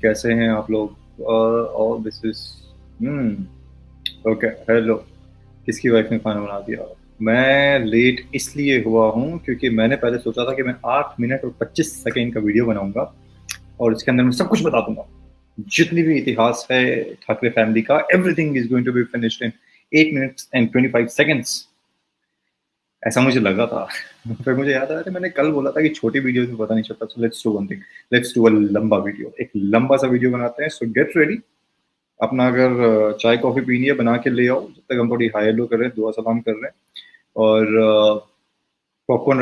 कैसे हैं आप लोग? और दिस इज ओके। हेलो। किसकी वाइफ ने खाना बना दिया? मैं लेट इसलिए हुआ हूँ क्योंकि मैंने पहले सोचा था कि मैं 8 मिनट और 25 सेकेंड का वीडियो बनाऊंगा और इसके अंदर मैं सब कुछ बता दूंगा, जितनी भी इतिहास है ठाकरे फैमिली का। Everything is going to be finished in 8 minutes and 25 seconds, ऐसा मुझे लगा था। फिर मुझे याद आया कि मैंने कल बोला था कि छोटी वीडियो में पता नहीं चलता, so let's do one thing, let's do a लंबा वीडियो, एक लंबा सा वीडियो बनाते हैं। सो गेट रेडी। अपना अगर चाय कॉफी पीनी है बना के ले आओ, जब तक हम थोड़ी हाई हेलो कर रहे हैं, दुआ सलाम कर रहे हैं। और पॉपकॉर्न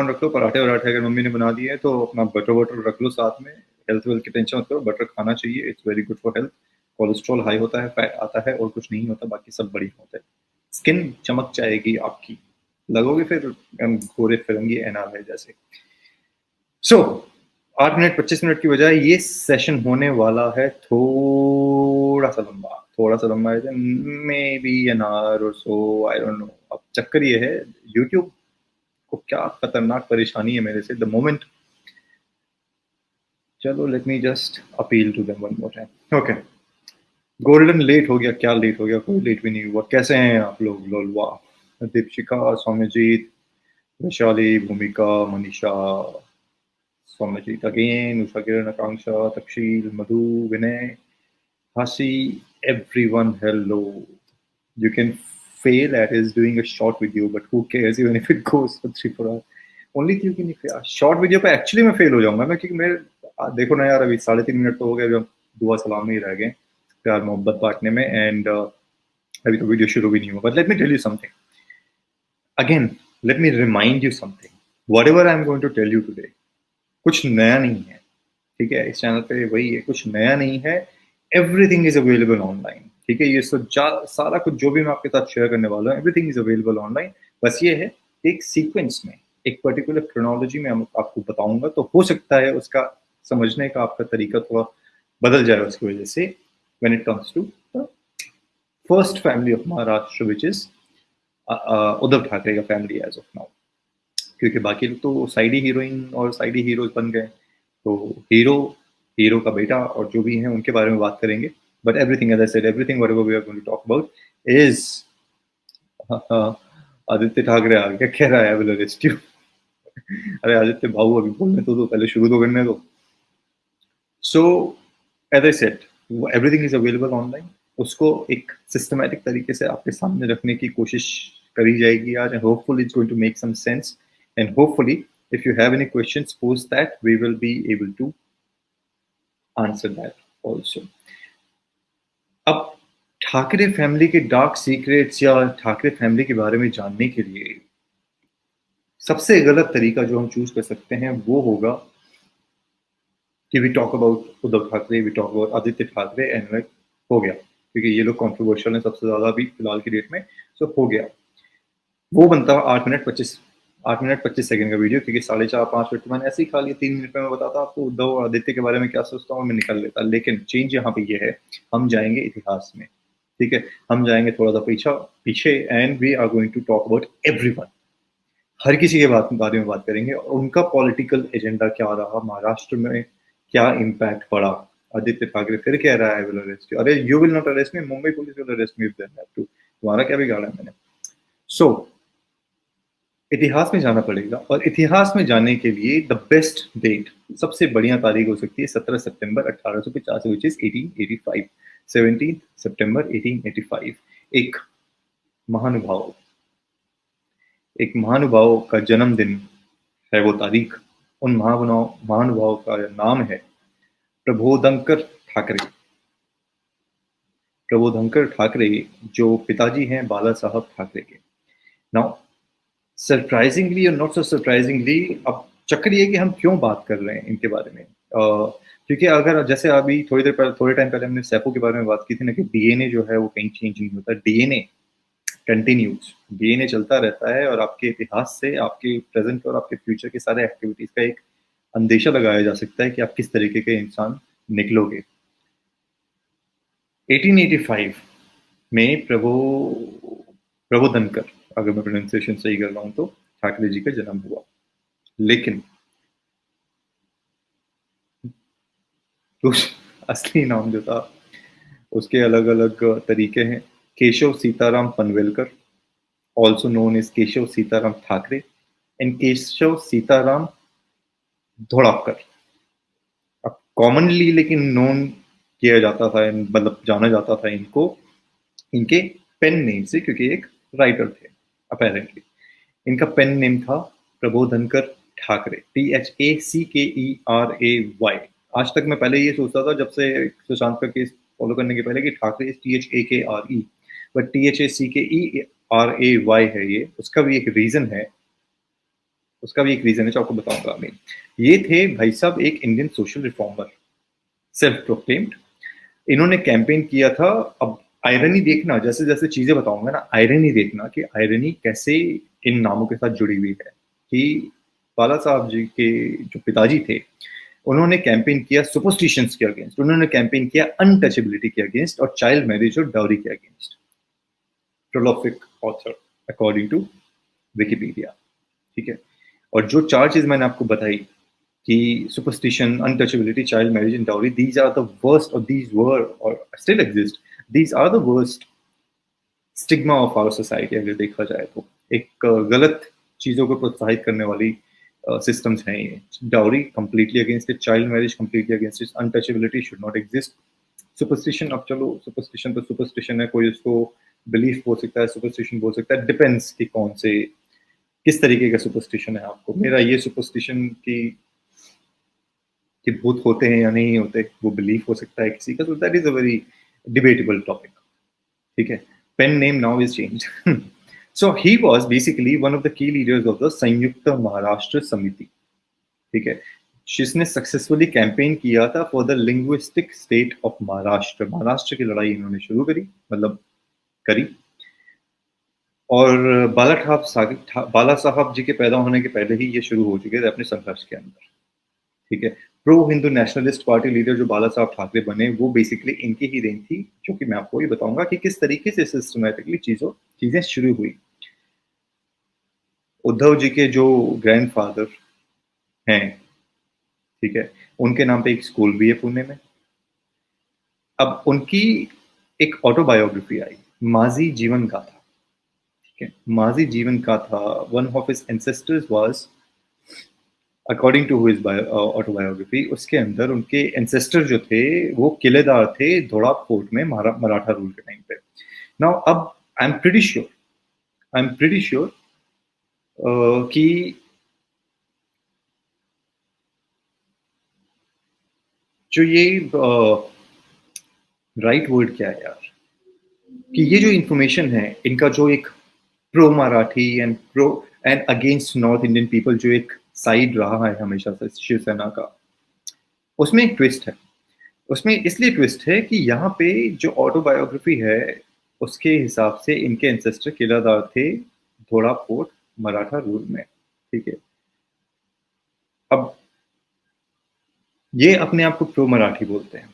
रख लो, पराठे वराठे अगर मम्मी ने बना दिए हैं तो अपना बटर वटर रख लो साथ में। हेल्थ वेल्थ की टेंशन मत करो, बटर खाना चाहिए, it's very good for health. Cholesterol high होता है, फैट आता है, और कुछ नहीं होता, बाकी सब बढ़िया होता है। स्किन चमक जाएगी आपकी, लगोगे फिर हम घोड़े फिरंगी एनाल है जैसे। सो 8 मिनट 25 मिनट की बजाय ये सेशन होने वाला है थोड़ा सा लंबा है, मे बी एन आवर और सो, आई डोंट नो। अब चक्कर ये है, यूट्यूब को क्या खतरनाक परेशानी है मेरे से द मोमेंट। चलो let me just appeal to them one more time. Okay, golden late हो गया, क्या लेट हो गया, कोई लेट भी नहीं हुआ। कैसे हैं आप लोग? लोलवा, दीपशिका, सौम्यजीत, वैशाली, भूमिका, मनीषा, सौम्यजीत अगेन, उषा किरण, आकांक्षा, तक्षील, मधु, विनय, हसी, everyone, hello. You can fail at is doing a short video, but who cares even if it goes for 3 4 hours. Only thing कि नहीं, शॉर्ट वीडियो पे एक्चुअली मैं फेल हो जाऊंगा मैं, क्योंकि मेरे देखो ना यार, अभी 3.5 मिनट तो हो गए, अभी हम दुआ सलाम में ही रह गए प्यार मोहब्बत बांटने में। एंड अभी तो वीडियो शुरू भी नहीं हुआ। But let me tell you something again, let me remind you something, whatever I am going to tell you today, कुछ नया नहीं है, ठीक है? इस चैनल पे वही है, कुछ नया नहीं है। एवरीथिंग इज अवेलेबल ऑनलाइन, ठीक है? ये सारा कुछ जो भी मैं आपके साथ शेयर करने वाला हूँ, एवरीथिंग इज अवेलेबल ऑनलाइन। बस ये है, एक सीक्वेंस में, एक पर्टिकुलर क्रोनोलॉजी में हम आपको बताऊंगा, तो हो सकता है उसका समझने का आपका तरीका थोड़ा बदल जाए उसकी वजह से। When it comes to the first family of Maharashtra, which is Uddhav Thackeray का फैमिली एज ऑफ नाउ, क्योंकि बाकी लोग तो साइड ही हीरोइन और साइड ही हीरोज बन गए। तो हीरो, हीरो का बेटा और जो भी हैं उनके बारे में बात करेंगे। But everything, as I said, everything whatever we are going to talk about is Aditya Thackeray आ गया, कह रहा है आई विल अरेस्ट यू। अरे आदित्य भाऊ, अभी बोलने तो पहले शुरू तो करने दो। So as I said, everything is available online. उसको एक सिस्टमैटिक तरीके से आपके सामने रखने की कोशिश करी जाएगी आज, and hopefully it's going to make some sense. And hopefully if you have any questions post that, we will be able to answer that also. अब ठाकरे फैमिली के डार्क सीक्रेट्स या ठाकरे फैमिली के बारे में जानने के लिए सबसे गलत तरीका जो हम चूज कर सकते हैं वो होगा कि we talk about Uddhav Thackeray, we talk about Aditya Thackeray, and हो गया, क्योंकि ये लोग कंट्रोवर्शियल हैं सबसे ज्यादा अभी फिलहाल की डेट में। सो हो गया, वो बनता है 8 मिनट 25 सेकंड का वीडियो, क्योंकि 4.5 5 मिनट तो मैंने ऐसे ही खा लिया। 3 मिनट में मैं बताता आपको उद्धव और आदित्य के बारे में क्या सोचता हूँ, मैं निकल लेता। लेकिन चेंज यहाँ पे ये है, हम जाएंगे इतिहास में, ठीक है? हम जाएंगे थोड़ा सा पीछे, and we are going to talk about everyone. हर किसी के बारे में बात करेंगे, और उनका पॉलिटिकल एजेंडा क्या रहा, महाराष्ट्र में क्या इम्पैक्ट पड़ा। आदित्य ठाकरे फिर कह रहा है आई विल अरेस्ट यू। अरे you will not arrest me, Mumbai police will arrest me if they have to. तुम्हारा क्या बिगाड़ा है मैंने? सो इतिहास में जाना पड़ेगा, और इतिहास में जाने के लिए द बेस्ट डेट, सबसे बढ़िया तारीख हो सकती है 17 सितंबर 1885, विच इज 1885। 17 सितंबर 1885। एक महानुभाव, एक महानुभाव का जन्मदिन है वो तारीख। उन महानुभाव का नाम है प्रबोधनकर ठाकरे। प्रबोधनकर ठाकरे, जो पिताजी हैं बाला साहब ठाकरे के। नाउ सरप्राइजिंगली और नॉट सो सरप्राइजिंगली, अब चक्कर ये है कि हम क्यों बात कर रहे हैं इनके बारे में। क्योंकि अगर जैसे अभी थोड़े टाइम पहले हमने सैफो के बारे में बात की थी ना, कि डीएनए जो है वो कहीं चेंज नहीं होता, डीएनए कंटिन्यूज, डीएनए चलता रहता है, और आपके इतिहास से आपके प्रेजेंट और आपके फ्यूचर के सारे एक्टिविटीज का एक अंदेशा लगाया जा सकता है कि आप किस तरीके के इंसान निकलोगे। 1885 में प्रबोधनकर, अगर मैं प्रोनाउंसिएशन सही कर रहा हूं तो, ठाकरे जी का जन्म हुआ। लेकिन असली नाम जो था उसके अलग अलग तरीके हैं। Keshav Sitaram Panvelkar, also known as Keshav Sitaram Thackeray, and Keshav Sitaram Dhodapkar. अब कॉमनली लेकिन नोन किया जाता था, मतलब जाना जाता था इनको इनके पेन नेम से, क्योंकि एक राइटर थे अपेरेंटली। इनका पेन नेम था प्रबोधनकर ठाकरे, THACKERAY। आज तक मैं पहले ये सोचता था जब से सुशांत का केस फॉलो करने के पहले कि ठाकरे THAKRE, बट THACKERAY है ये। उसका भी एक रीजन है जो आपको बताऊंगा मैं। ये थे भाई साहब एक Indian social reformer, self proclaimed. इन्होंने कैंपेन किया था। अब आयरनी देखना, जैसे जैसे चीजें बताऊंगा ना, आयरनी देखना कि आयरनी कैसे इन नामों के साथ जुड़ी हुई है। कि बाला साहब जी के जो पिताजी थे, उन्होंने कैंपेन किया सुपरस्टिशंस के अगेंस्ट, उन्होंने कैंपेन किया अनटचेबिलिटी के अगेंस्ट और चाइल्ड मैरिज और डाउरी के against. Prolific author according to Wikipedia, ठीक है। और जो चार चीज मैंने आपको बताई कि superstition, untouchability, child marriage and dowry, these are the worst, और दीज वर और still exist, these are the worst stigma of our society. अगर देखा जाए तो एक गलत चीजों को प्रोत्साहित करने वाली सिस्टम्स हैं ये। Dowry completely against it, child marriage completely against it, untouchability should not exist. Superstition, अब चलो सुपरस्टिशन तो सुपरस्टिशन है, कोई उसको बिलीफ बोल सकता है, सुपरस्टिशन बोल सकता है, डिपेंड्स कि कौन से किस तरीके का सुपरस्टिशन है आपको। मेरा ये सुपरस्टिशन कि भूत होते हैं या नहीं होते, वो बिलीफ हो सकता है किसी का, तो that is a very debatable topic, ठीक है। Pen name now is change. So he was basically one of the key leaders of the Samyukta Maharashtra समिति, ठीक है, जिसने सक्सेसफुली कैंपेन किया था for the linguistic state of Maharashtra. Maharashtra की लड़ाई इन्होंने शुरू करी, मतलब करी। और बाला साहब जी के पैदा होने के पहले ही ये शुरू हो चुके थे अपने संघर्ष के अंदर, ठीक है। Pro Hindu nationalist party leader जो बाला साहब ठाकरे बने, वो बेसिकली इनकी ही रेंज थी, जो कि मैं आपको ये बताऊंगा कि किस तरीके से सिस्टमैटिकली चीजें शुरू हुई। उद्धव जी के जो ग्रैंडफादर हैं, ठीक है, उनके नाम पे एक स्कूल भी है पुणे में। अब उनकी एक ऑटोबायोग्राफी आई, माजी जीवन गाथा, ठीक है। Maji Jeevan Gatha, one of his ancestors was, according to his autobiography, उसके अंदर उनके एंसेस्टर जो थे वो किलेदार थे धोड़ा फोर्ट में मराठा रूल के टाइम पे। नाउ अब आई एम प्रीटी श्योर कि जो ये राइट वर्ड क्या है यार, कि ये जो इंफॉर्मेशन है इनका, जो एक pro Marathi and against north Indian people जो एक साइड रहा है हमेशा से शिवसेना का, उसमें एक ट्विस्ट है। उसमें इसलिए ट्विस्ट है कि यहाँ पे जो ऑटोबायोग्राफी है उसके हिसाब से इनके एंसेस्टर किलादार थे धोड़ा फोर्ट मराठा रूल में, ठीक है। अब ये अपने आप को प्रो मराठी बोलते हैं,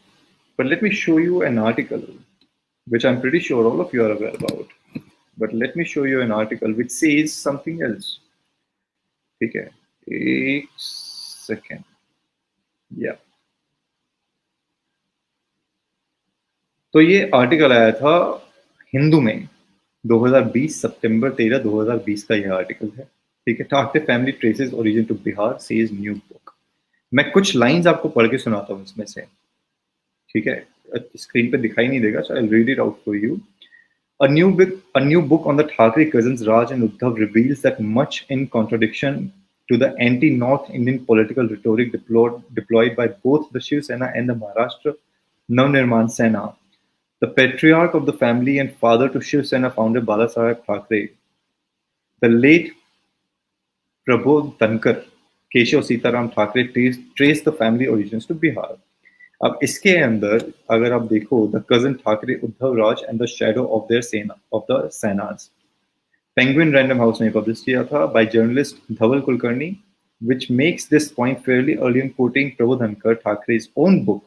but let me show you an article which I'm pretty sure all of you are aware about, but let me show you an article which says something else, ठीक है। एक सेकेंड, या तो ये आर्टिकल आया था हिंदू में 2020, सितंबर 13, 2020 का ये आर्टिकल है, ठीक है। Thackeray family traces origin to Bihar says new book. मैं कुछ लाइंस आपको पढ़ के सुनाता हूँ इसमें से, ठीक है। स्क्रीन पे दिखाई नहीं देगा, so I'll read it out for you. A new book on the Thackeray cousins Raj and Uddhav reveals that much in contradiction to the anti-North Indian political rhetoric deployed by both the Shiv Sena and the Maharashtra Navnirman Sena, the patriarch of the family and father to Shiv Sena founder Balasaheb Thackeray, the late Prabodh Dhankar, Keshav Sitaram Thackeray traced the family origins to Bihar. अब इसके अंदर अगर आप देखो, the cousin Thackeray Uddhav Raj and the shadow of the Senas, Penguin Random House ने publish किया था by journalist Dhaval Kulkarni, which makes this point fairly early in quoting Prabodhankar Thakure's own book,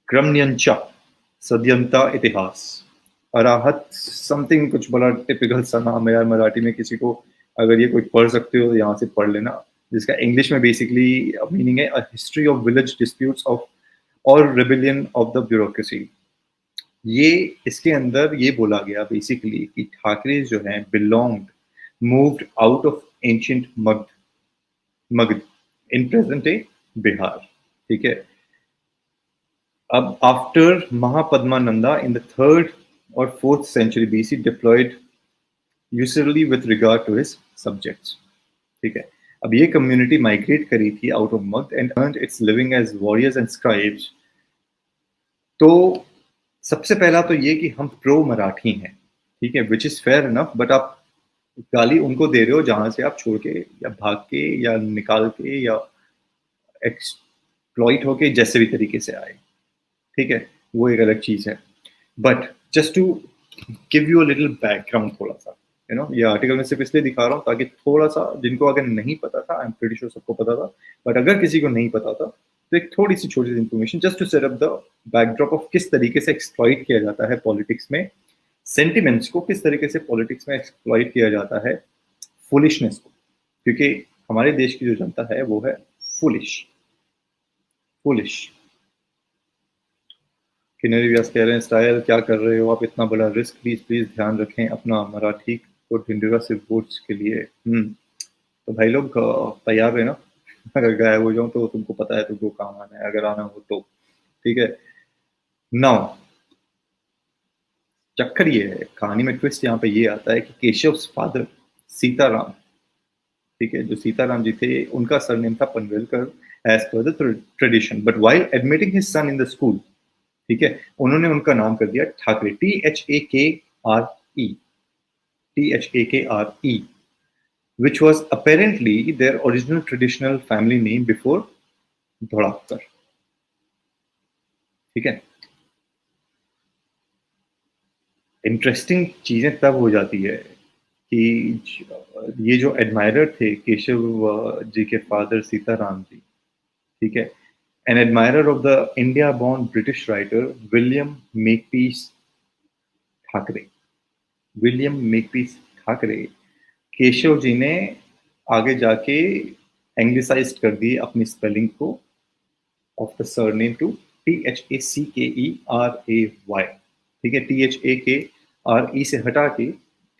ग्रमण्यंचा सद्यंता इतिहास, अराहत समथिंग, कुछ बड़ा टिपिकल सा नाम है यार मराठी में। किसी को अगर ये कोई पढ़ सकते हो तो यहाँ से पढ़ लेना। जिसका इंग्लिश में बेसिकली मीनिंग है a history of village disputes of और रिबेलियन ऑफ द ब्यूरोक्रेसी। ये इसके अंदर ये बोला गया बेसिकली कि ठाकरे जो हैं belonged moved out of ancient Magadh in present day Bihar. ठीक है, अब after Mahapadmananda in the third और fourth century BC deployed usually with regard to his subjects. ठीक है, अब ये कम्युनिटी माइग्रेट करी थी out of Magadh and earned its living as warriors and scribes. तो सबसे पहला तो ये कि हम प्रो मराठी हैं, ठीक है, which is fair enough, but आप गाली उनको दे रहे हो जहां से आप छोड़ के या भाग के या निकाल के या एक्सप्लॉइट होके जैसे भी तरीके से आए, ठीक है, वो एक अलग चीज है। But just to give you a little background, थोड़ा सा यू नो, ये आर्टिकल में सिर्फ इसलिए दिखा रहा हूँ ताकि थोड़ा सा जिनको अगर नहीं पता था, आई एम प्रीटी श्योर सबको पता था, बट अगर किसी को नहीं पता था तो एक थोड़ी सी छोटी सी information just to set up the backdrop of किस तरीके से एक्सप्लॉइट किया जाता है पॉलिटिक्स में, सेंटिमेंट्स को किस तरीके से पॉलिटिक्स में एक्सप्लॉइट किया जाता है, फुलिशनेस को, क्योंकि हमारे देश की जो जनता है वो है फुलिश। किन्नरी व्यास कह रहे हैं स्टाइल क्या कर रहे हो आप, इतना बड़ा रिस्क, प्लीज प्लीज ध्यान रखें अपना, मराठी को ढिंडोरा से वोट्स के लिए। तो भाई लोग तैयार है ना, अगर गायब हो जाऊं तो तुमको पता है तुमको काम आना है, अगर आना हो तो, ठीक है। नाउ चक्कर ये है, कहानी में ट्विस्ट यहाँ पे ये आता है कि केशव फादर सीताराम, ठीक है, जो सीताराम जी थे उनका सरनेम था Panvelkar as per the tradition, but while admitting his son in the school, ठीक है, उन्होंने उनका नाम कर दिया Thackeray, THAKRE, THAKRE, which was apparently their original traditional family name before धोड़ाकर। ठीक है, इंटरेस्टिंग चीजें तब हो जाती है कि ये जो एडमायरर थे केशव जी के फादर सीताराम जी, ठीक है, an admirer of the India-born British writer William Makepeace Thackeray, William Makepeace Thackeray, Keshav ji ने आगे जाके एंग्लिसाइज कर दी अपनी स्पेलिंग को of the surname to THACKERAY, ठीक है, THAKRE से हटा के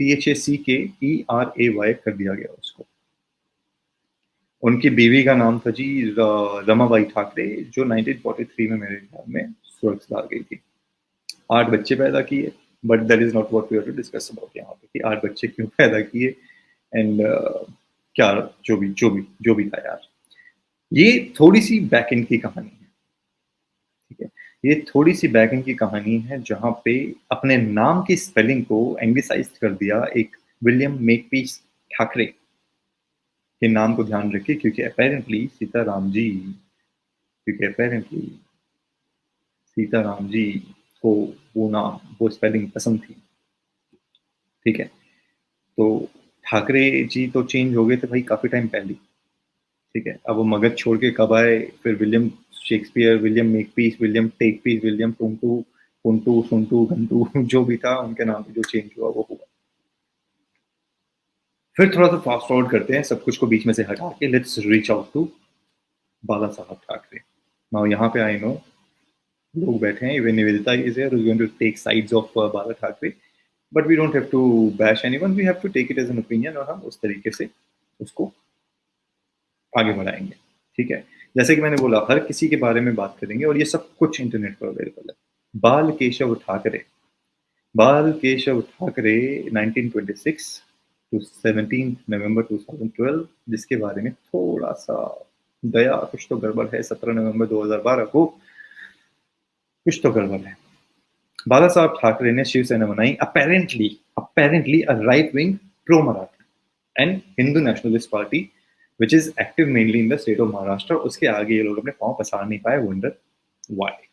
THACKERAY कर दिया गया उसको। उनकी बीवी का नाम था जी रमाबाई ठाकरे, जो 1943 में मेरे ख्याल में स्वर्गसुदार गई थी। 8 बच्चे पैदा किए, but that is not what we are to discuss about यहाँ पे कि 8 बच्चे क्यों पैदा किए एंड क्या जो भी था यार। ये थोड़ी सी बैक एंड की कहानी है, ठीक है, ये थोड़ी सी बैक एंड की कहानी है जहाँ पे अपने नाम की स्पेलिंग को एंग्लिसाइज कर दिया एक विलियम मेकपीस ठाकरे के नाम को ध्यान रखिए, क्योंकि अपेरेंटली सीताराम जी को वो नाम वो स्पेलिंग पसंद थी, ठीक है। तो ठाकरे जी तो चेंज हो गए थे भाई काफी टाइम पहले, ठीक है, अब वो मगध छोड़ के कब आए, फिर William Shakespeare, William Makepeace, William Takepeace, William टुंटू कुंटू सुंटू घंटू जो भी था उनके नाम पे जो चेंज हुआ वो हुआ। फिर थोड़ा सा फास्ट फॉरवर्ड करते हैं, सब कुछ को बीच में से हटा के लेट्स रीच आउट टू बाला साहब ठाकरे। नाउ यहाँ पे आई नो लोग बैठे हैं, even Nivedita is here, going to take sides of Bala Thackeray, but we don't have to bash anyone, we have to take it as an opinion, और हम उस तरीके से उसको आगे बढ़ाएंगे, ठीक है। जैसे कि मैंने बोला हर किसी के बारे में बात करेंगे और ये सब कुछ इंटरनेट पर अवेलेबल है। बाल केशव ठाकरे 1926 टू 17 नवंबर 2012, जिसके बारे में थोड़ा सा दया कुछ तो गड़बड़ है, 17 नवंबर 2012 को कुछ तो गड़बड़ है। बाला साहब ठाकरे ने शिवसेना बनाई, apparently a right wing pro Marathi and Hindu nationalist party which is active mainly in the state of Maharashtra। उसके आगे ये लोग अपने पांव पसार नहीं पाए, वंडर व्हाई,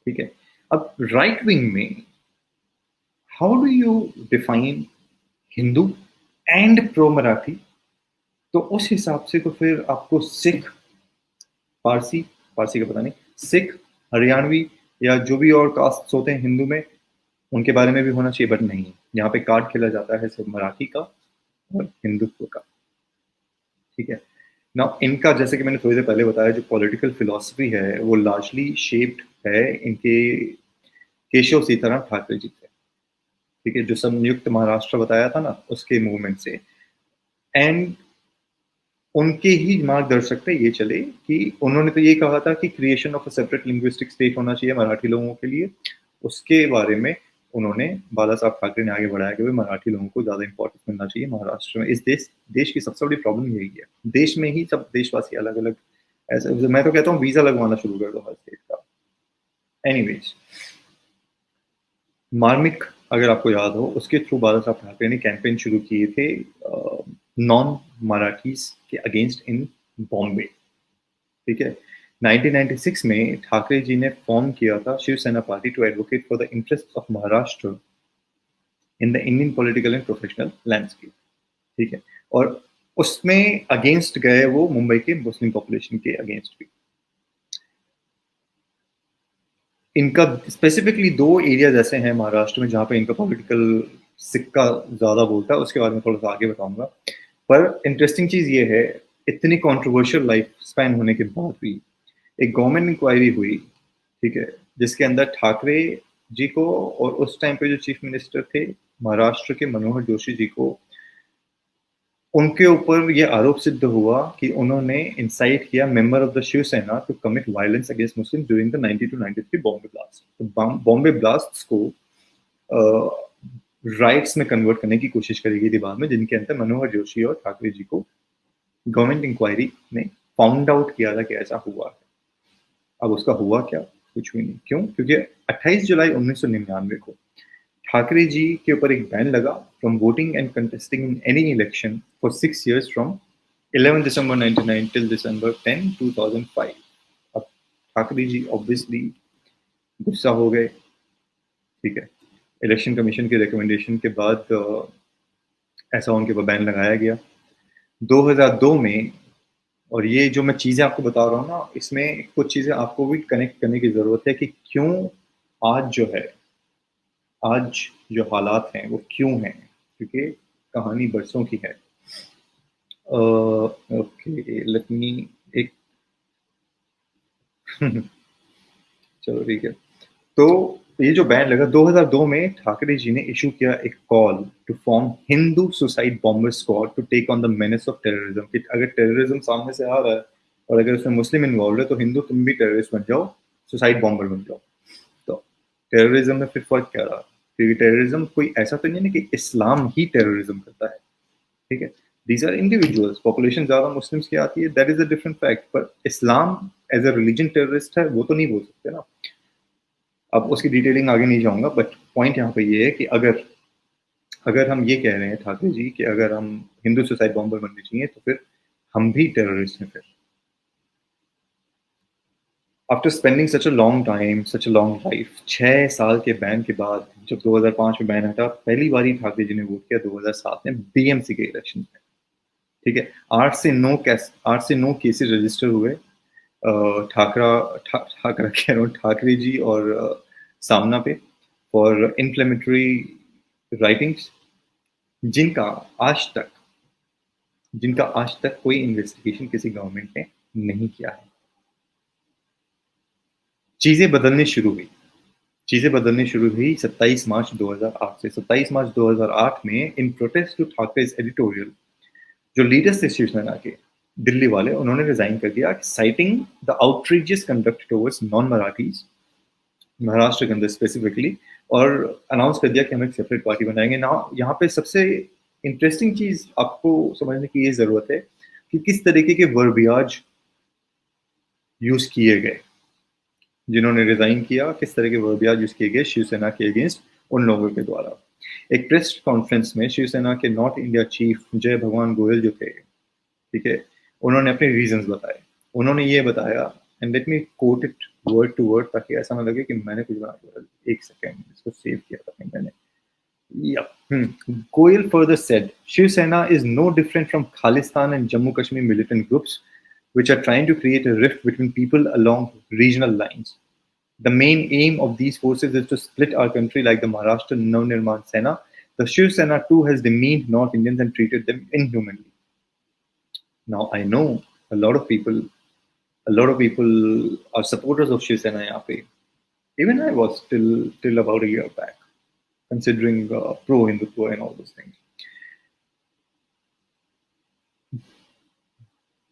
ठीक है। अब राइट विंग में how do you define Hindu and pro Marathi, तो उस हिसाब से तो फिर आपको सिख, पारसी का पता नहीं, सिख, हरियाणवी या जो भी और कास्ट होते हैं हिंदू में उनके बारे में भी होना चाहिए, बट नहीं, यहाँ पे कार्ड खेला जाता है सिर्फ मराठी का और हिंदुत्व का। ठीक है ना। इनका जैसे कि मैंने थोड़ी देर पहले बताया, जो पॉलिटिकल फिलॉसफी है वो लार्जली शेप्ड है इनके केशव सीताराम ठाकरे जी से, ठीक है, जो संयुक्त महाराष्ट्र बताया था ना, उसके मूवमेंट से। एंड उनके ही मार्गदर्शक पे ये चले कि उन्होंने तो ये कहा था कि creation of a separate linguistic state होना चाहिए मराठी लोगों के लिए। उसके बारे में उन्होंने, बाला साहब ठाकरे ने आगे बढ़ाया कि भाई मराठी लोगों को ज़्यादा इंपॉर्टेंस मिलना चाहिए महाराष्ट्र में। इस देश की सबसे बड़ी प्रॉब्लम यही है, देश में ही सब देशवासी अलग अलग, ऐसे मैं तो कहता हूँ वीज़ा लगवाना शुरू कर दो हर स्टेट का। एनीवेज, मार्मिक अगर आपको याद हो, उसके थ्रू बाला साहब ठाकरे ने कैंपेन शुरू किए थे नॉन मराठीज के अगेंस्ट इन बॉम्बे, ठीक है। 1996 में ठाकरे जी ने फॉर्म किया था Shiv Sena party to advocate for the interest of Maharashtra in the Indian political and professional landscape, ठीक है। और उसमें अगेंस्ट गए वो मुंबई के मुस्लिम पॉपुलेशन के अगेंस्ट भी। इनका स्पेसिफिकली दो एरियाज ऐसे हैं महाराष्ट्र में जहाँ पे इनका पॉलिटिकल सिक्का ज़्यादा बोलता है, उसके बारे में थोड़ा सा आगे बताऊंगा। पर इंटरेस्टिंग चीज़ ये है, इतनी कंट्रोवर्शियल लाइफ स्पैन होने के बाद भी एक गवर्नमेंट इंक्वायरी हुई, ठीक है, जिसके अंदर ठाकरे जी को और उस टाइम पे जो चीफ मिनिस्टर थे महाराष्ट्र के मनोहर जोशी जी को, उनके ऊपर ये आरोप सिद्ध हुआ कि उन्होंने इंसाइट किया member of the Shiv Sena to commit violence against Muslim during the 92-93 Bombay blast. तो बॉम्बे ब्लास्ट्स को राइट्स में कन्वर्ट करने की कोशिश करी गई थी बाद में, जिनके अंदर मनोहर जोशी और ठाकरे जी को गवर्नमेंट इंक्वायरी ने फाउंड आउट किया था कि ऐसा हुआ है। अब उसका हुआ क्या? कुछ भी नहीं। क्यों? क्योंकि 28 जुलाई 1999 को ठाकरे जी के ऊपर एक बैन लगा from voting and contesting in any election for 6 years from 11 December 1999 till दिसंबर 10, 2005। अब ठाकरे जी ऑब्वियसली गुस्सा हो गए, ठीक है। इलेक्शन कमीशन के रिकमेंडेशन के बाद ऐसा उनके ऊपर बैन लगाया गया 2002 में। और ये जो मैं चीज़ें आपको बता रहा हूँ ना, इसमें कुछ चीज़ें आपको भी कनेक्ट करने की ज़रूरत है कि क्यों आज जो है, आज जो हालात हैं वो क्यों हैं, क्योंकि कहानी बरसों की है। ओके, लेट मी एक चलो ठीक है। तो ये जो बैन लगा 2002 में, ठाकरे जी ने इशू किया एक call to form Hindu suicide bomber squad to take on the menace of terrorism. कि अगर टेररिज्म सामने से आ रहा है और अगर उसमें मुस्लिम इन्वॉल्व है तो हिंदू तुम भी टेररिस्ट बन जाओ, सुसाइड बॉम्बर बन जाओ। तो टेररिज्म में फिर फर्क क्या रहा? क्योंकि टेररिज्म कोई ऐसा तो नहीं है कि इस्लाम ही टेररिज्म करता है, ठीक है। दीज आर इंडिविजुअल्स, पॉपुलेशन ज्यादा मुस्लिम्स की आती है, that is a different fact. पर Islam as a religion terrorist है वो तो नहीं बोल सकते ना। अब उसकी डिटेलिंग आगे नहीं जाऊंगा, बट पॉइंट यहाँ पे ये है कि अगर अगर हम ये कह रहे हैं ठाकरे जी कि अगर हम हिंदू सुसाइड बॉम्बर बनने चाहिए तो फिर हम भी टेररिस्ट हैं फिर। After spending such a long time, such a long life, 6 साल के बैन के बाद जब 2005 में बैन हटा, पहली बार ही ठाकरे जी ने वोट किया 2007 में बीएमसी के इलेक्शन में, ठीक है। 8 से 9 केसेस रजिस्टर हुए ठाकरा कह रहा हूँ, ठाकरे जी और सामना पे फॉर इन्फ्लेमेटरी राइटिंग्स, जिनका आज तक जिनका आज तक कोई इन्वेस्टिगेशन किसी गवर्नमेंट ने नहीं किया है। चीजें बदलनी शुरू हुई, चीजें बदलनी शुरू हुई 27 मार्च 2008 से। 27 मार्च 2008 में in protest to Thackeray editorial, जो लीडर्स थे शिवसेना के दिल्ली वाले, उन्होंने रिजाइन कर दिया citing the outrageous conduct towards non Marathis Maharashtra के अंदर स्पेसिफिकली, और अनाउंस कर दिया कि हम एक सेपरेट पार्टी बनाएंगे ना। यहाँ पे सबसे इंटरेस्टिंग चीज आपको समझने की ये जरूरत है कि किस तरीके के वर्बियाज यूज किए गए, जिन्होंने रिजाइन किया, किस तरह के वर्बियाज यूज किए गए शिवसेना के अगेंस्ट उन लोगों के द्वारा। एक प्रेस कॉन्फ्रेंस में शिवसेना के नॉर्थ इंडिया चीफ जय भगवान गोयल जो थे, ठीक है, उन्होंने अपने रीजंस बताए। उन्होंने ये बताया, and let me quote it word to word ताकि ऐसा ना लगे कि मैंने कुछ बना दिया। एक सेकेंड, इसको सेव किया था मैंने। Goyal further said, Shiv Sena is no different from Khalistan and Jammu Kashmir militant groups, which are trying to create a rift between people along regional lines. The main aim of these forces is to split our country like the Maharashtra Navnirman Sena. The Shiv Sena too has demeaned North Indians and treated them inhumanly. Now I know a lot of people, a lot of people are supporters of Shiv Sena यहाँ पे. Even I was till about a year back, considering pro Hindutva and all those things.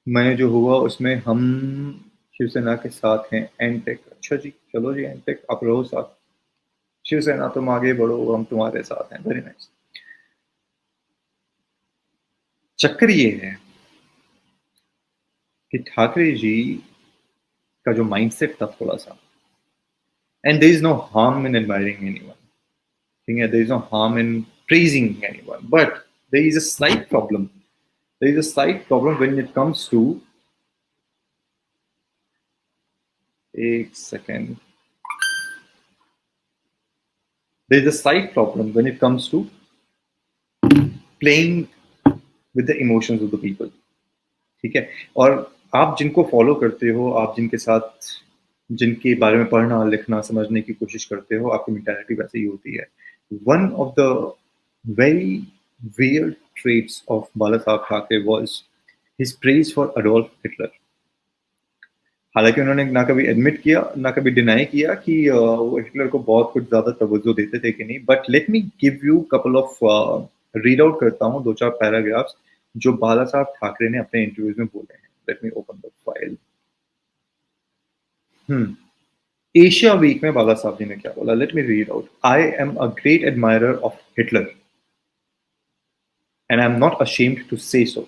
मैं जो हुआ उसमें हम शिवसेना के साथ हैं. एनटेक, अच्छा जी, चलो जी एनटेक, आप रहो साथ. शिवसेना तुम आगे बढ़ो, हम तुम्हारे साथ हैं. Very nice. चक्कर ये है कि ठाकरे जी का जो माइंडसेट था थोड़ा सा, and there is no harm in admiring anyone, ठीक है, there is no harm in praising anyone, but there is a slight problem. There is a slight problem when it comes to, एक second, there is a slight problem when it comes to playing with the emotions of the people. ठीक है. और आप जिनको follow करते हो, आप जिनके साथ, जिनके बारे में पढ़ना लिखना समझने की कोशिश करते हो, आपकी मेंटालिटी वैसे ही होती है. One of the very weird traits of Bala Saheb Thackeray was his praise for Adolf Hitler. हालांकि उन्होंने ना कभी एडमिट किया ना कभी डिनाई किया कि वो हिटलर को बहुत कुछ ज्यादा तवज्जो देते थे कि नहीं. But let me give you couple of, read out करता हूँ दो चार पैराग्राफ्स जो बाला साहब ठाकरे ने अपने इंटरव्यूज में बोले हैं. Let me open the file. Asiaweek में बाला साहब जी ने क्या बोला, let me read out. I am a great admirer of Hitler and I am not ashamed to say so.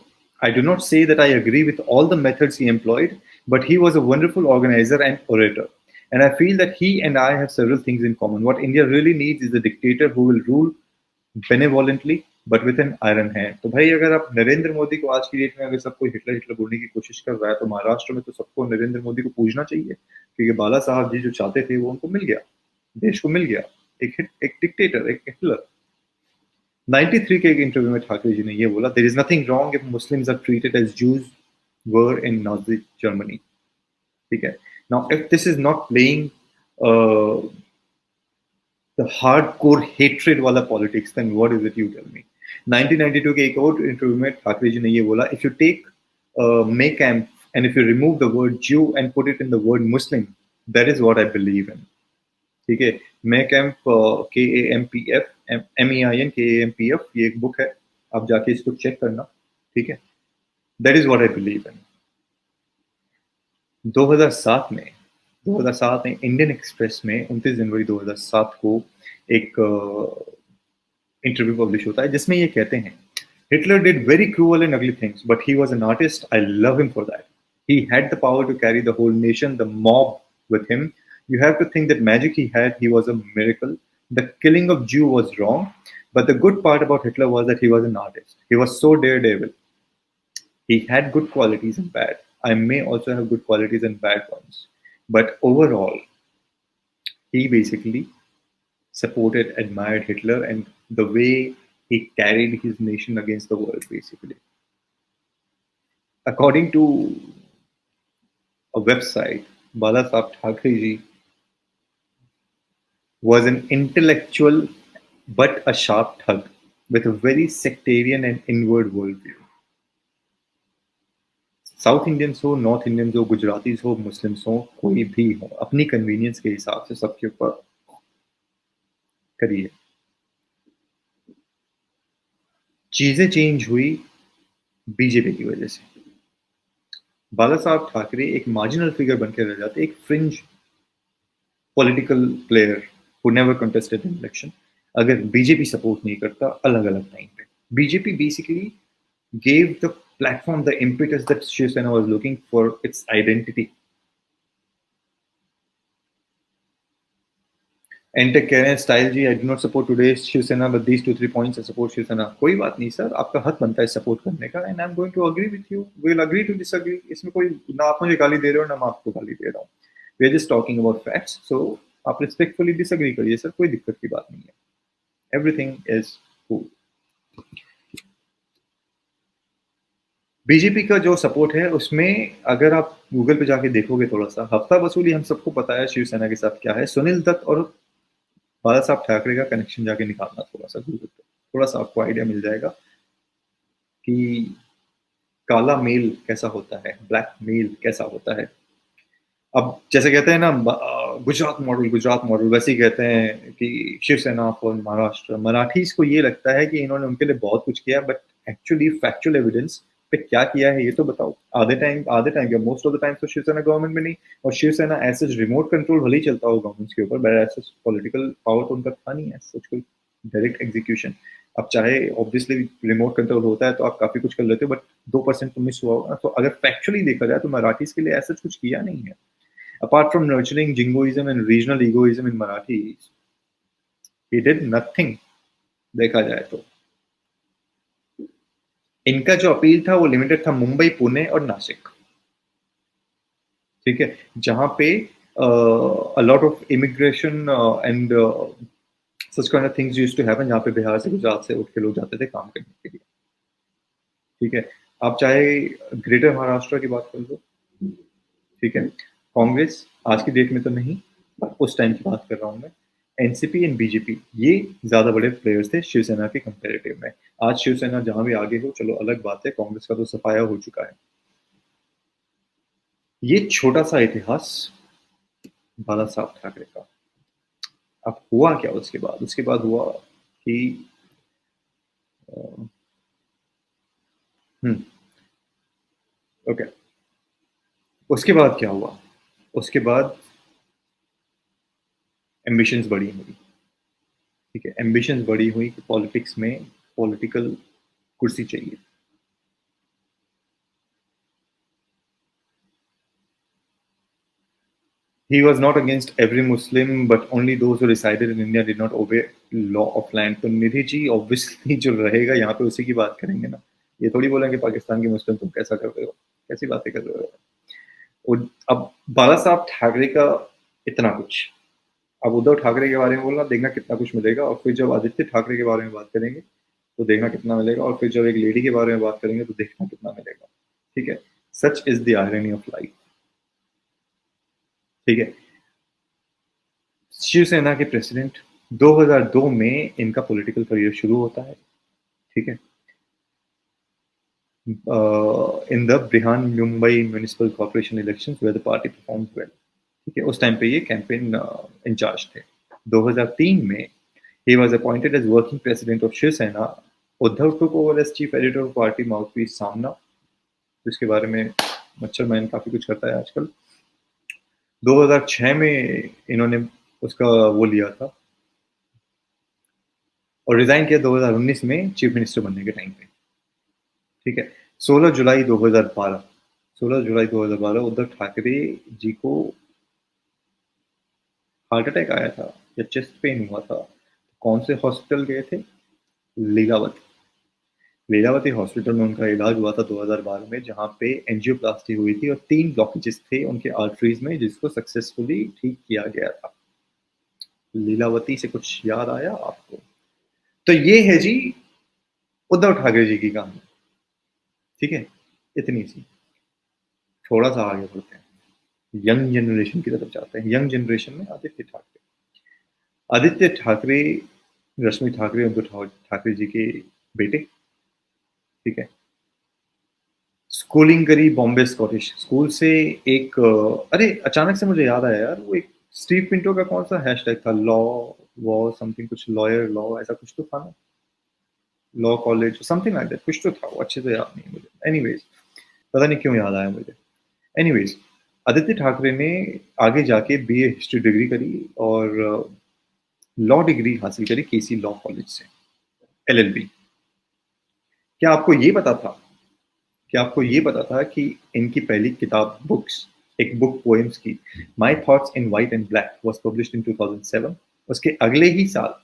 I do not say that I agree with all the methods he employed, but he was a wonderful organizer and orator. And I feel that he and I have several things in common. What India really needs is a dictator who will rule benevolently but with an iron hand. तो भाई अगर आप नरेंद्र मोदी को आज की date में अगर सब कोई हिटलर हिटलर बोलने की कोशिश कर रहा है तो महाराष्ट्र में तो सबको नरेंद्र मोदी को पूछना चाहिए, क्योंकि बाला साहब जी जो चाहते थे वो उनको मिल गया, देश को मिल गया. एक डिक्टेटर, एक हिटलर. 93 के एक इंटरव्यू में ठाकरे जी ने ये बोला, there is nothing wrong if Muslims are treated as Jews were in Nazi Germany. ठीक है. Now if this is not playing the hardcore hatred वाला politics, then what is it, you tell me. 1992 के एक और interview में ठाकरे जी ने ये बोला, if you take Mein Kampf and if you remove the word Jew and put it in the word Muslim, that is what I believe in. ठीक है. मैं कैंप, KAMPF, MEIN KAMPF, ये एक बुक है, आप जाके इसको चेक करना. ठीक है. That is what I believe इन. 2007 में इंडियन एक्सप्रेस में 29 जनवरी 2007 को एक इंटरव्यू पब्लिश होता है जिसमें ये कहते हैं, Hitler did very cruel and ugly things, but he was an artist. I love him for that. He had the power to carry the whole nation, the mob with him. You have to think that magic he had, he was a miracle. The killing of Jew was wrong, but the good part about Hitler was that he was an artist. He was so daredevil. He had good qualities and bad. I may also have good qualities and bad ones. But overall, he basically supported, admired Hitler and the way he carried his nation against the world, basically. According to a website, Bala Saheb Thackeray ji was an intellectual but a sharp thug with a very sectarian and inward worldview. South Indians हो, north Indians हो, Gujaratis हो, Muslims हो, कोई भी हो, अपनी convenience के हिसाब से सबके ऊपर करिए. चीजें चेंज हुई बीजेपी की वजह से. बाला साहब ठाकरे एक मार्जिनल फिगर बनकर रह जाते, एक fringe political player who never contested in election, अगर बीजेपी सपोर्ट नहीं करता अलग अलग टाइम पे. BJP basically gave the platform, the impetus that Shiv Sena was looking for its identity. एंटेक कह रहे हैं, style ji, I do not support today's Shiv Sena but these 2-3 points I support Shiv Sena. कोई बात नहीं सर, आपका हक बनता है सपोर्ट करने का, and I am going to agree with you. We will agree to disagree. इसमें कोई, ना आप मुझे गाली दे रहे हो ना मैं आपको गाली दे रहा हूँ. We are just talking about facts. So आप रिस्पेक्टफुली डिसअग्री करिए सर, कोई दिक्कत की बात नहीं है. Everything is cool. बीजेपी का जो सपोर्ट है उसमें अगर आप गूगल पे जाके देखोगे थोड़ा सा, हफ्ता वसूली हम सबको पता है शिवसेना के साथ क्या है. सुनील दत्त और बाला साहब ठाकरे का कनेक्शन जाके निकालना थोड़ा सा गूगल पे, थोड़ा सा आपको आइडिया मिल जाएगा कि काला मेल कैसा होता है, ब्लैक मेल कैसा होता है। अब जैसे कहते हैं ना गुजरात मॉडल वैसे ही कहते हैं कि शिवसेना फॉर महाराष्ट्र। मराठीज़ को ये लगता है कि इन्होंने उनके लिए बहुत कुछ किया, बट एक्चुअली फैक्चुअल एविडेंस पे क्या किया है ये तो बताओ। आधे टाइम क्या, मोस्ट ऑफ द टाइम तो शिवसेना गवर्नमेंट में नहीं, और Shiv Sena as such remote control भले ही चलता हो गवर्नमेंट्स के ऊपर, but as such political power तो उनका था नहीं, एज़ सच कोई डायरेक्ट एग्जीक्यूशन। अब चाहे ऑब्वियसली रिमोट कंट्रोल होता है तो आप काफ़ी कुछ कर लेते हो, बट 2% तो मिस हुआ होगा। तो अगर फैक्चुअली देखा जाए तो मराठीज़ के लिए एज़ सच कुछ किया नहीं है। Apart from nurturing jingoism and regional egoism in Marathis, he did nothing, देखा जाए तो। इनका जो अपील था वो लिमिटेड था मुंबई, पुणे और नासिक, ठीक है? जहाँ पे a lot of immigration and such kind of things used to happen, जहाँ पे बिहार से, गुजरात से उठ के लोग जाते थे काम करने के लिए, ठीक है? आप चाहे ग्रेटर महाराष्ट्र की बात कर लो, ठीक है? कांग्रेस आज की डेट में तो नहीं, पर उस टाइम की बात कर रहा हूँ मैं। एनसीपी एंड बीजेपी ये ज़्यादा बड़े प्लेयर्स थे शिवसेना के कंपैरेटिव में। आज शिवसेना जहाँ भी आगे हो, चलो अलग बात है, कांग्रेस का तो सफाया हो चुका है। ये छोटा-सा इतिहास बाला साहब ठाकरे का। अब हुआ क्या उसके बाद? उसके बाद हुआ कि अ, हुँ, ओके। उसके बाद क्या हुआ? उसके बाद एम्बिशंस बड़ी हुई, ठीक है? एम्बिशंस बड़ी हुई कि पॉलिटिक्स में पॉलिटिकल कुर्सी चाहिए। He was not against every Muslim, but only those who resided in India did not obey law of land. तो निधि जी ऑब्वियसली जो रहेगा यहाँ पे उसी की बात करेंगे ना। ये थोड़ी बोलेंगे पाकिस्तान के मुस्लिम तुम कैसा कर रहे हो, कैसी बातें कर रहे हो। और अब बाला साहब ठाकरे का इतना कुछ, अब उद्धव ठाकरे के बारे में बोलना, देखना कितना कुछ मिलेगा, और फिर जब आदित्य ठाकरे के बारे में बात करेंगे तो देखना कितना मिलेगा, और फिर जब एक लेडी के बारे में बात करेंगे तो देखना कितना मिलेगा, ठीक है? Such is the irony of life, ठीक है? शिवसेना के प्रेसिडेंट 2002 में इनका पॉलिटिकल करियर शुरू होता है, ठीक है? In the Brihan Mumbai municipal corporation elections where the party performed well, ठीक है? उस टाइम पे ये कैंपेन इंचार्ज थे। 2003 में he was appointed as working president of Shiv Sena. Uddhav took over as chief editor of party mouthpiece Saamana, जिसके बारे में मच्छर मैन काफी कुछ करता है आजकल। 2006 में इन्होंने उसका वो लिया था और रिजाइन किया 2019 में चीफ मिनिस्टर बनने के टाइम पे, ठीक है? 16 जुलाई 2012, 16 जुलाई 2012 उद्धव ठाकरे जी को हार्ट अटैक आया था या चेस्ट पेन हुआ था। कौन से हॉस्पिटल गए थे? लीलावती। लीलावती हॉस्पिटल में उनका इलाज हुआ था 2012 में, जहाँ पे एंजियोप्लास्टी हुई थी और 3 ब्लॉकेजेस थे उनके आर्टरीज में, जिसको सक्सेसफुली ठीक किया गया था। लीलावती से कुछ याद आया आपको? तो ये है जी उद्धव ठाकरे जी की कहानी, ठीक है? इतनी सी। थोड़ा सा आगे बढ़ते हैं, यंग जनरेशन की तरफ जाते हैं। यंग जनरेशन में आदित्य ठाकरे। आदित्य ठाकरे रश्मि ठाकरे, उद्धव ठाकरे जी के बेटे, ठीक है? स्कूलिंग करी बॉम्बे स्कॉटिश स्कूल से। एक अरे अचानक से मुझे याद आया यार, वो एक स्टीव पिंटो का कौन सा हैशटैग था, लॉ वॉ समथिंग, कुछ लॉयर लॉ ऐसा कुछ तो था ना, law college something like that, कुछ तो था, वो अच्छे से याद नहीं है मुझे। एनीवेज, पता नहीं क्यों याद आया मुझे। एनीवेज, आदित्य ठाकरे ने आगे जाके बीए हिस्ट्री डिग्री करी और लॉ डिग्री हासिल करी केसी लॉ कॉलेज से, एलएलबी। क्या आपको ये पता था, क्या आपको ये पता था कि इनकी पहली किताब बुक्स, एक बुक पोएम्स की, my thoughts in white and black was published in 2007। उसके अगले ही साल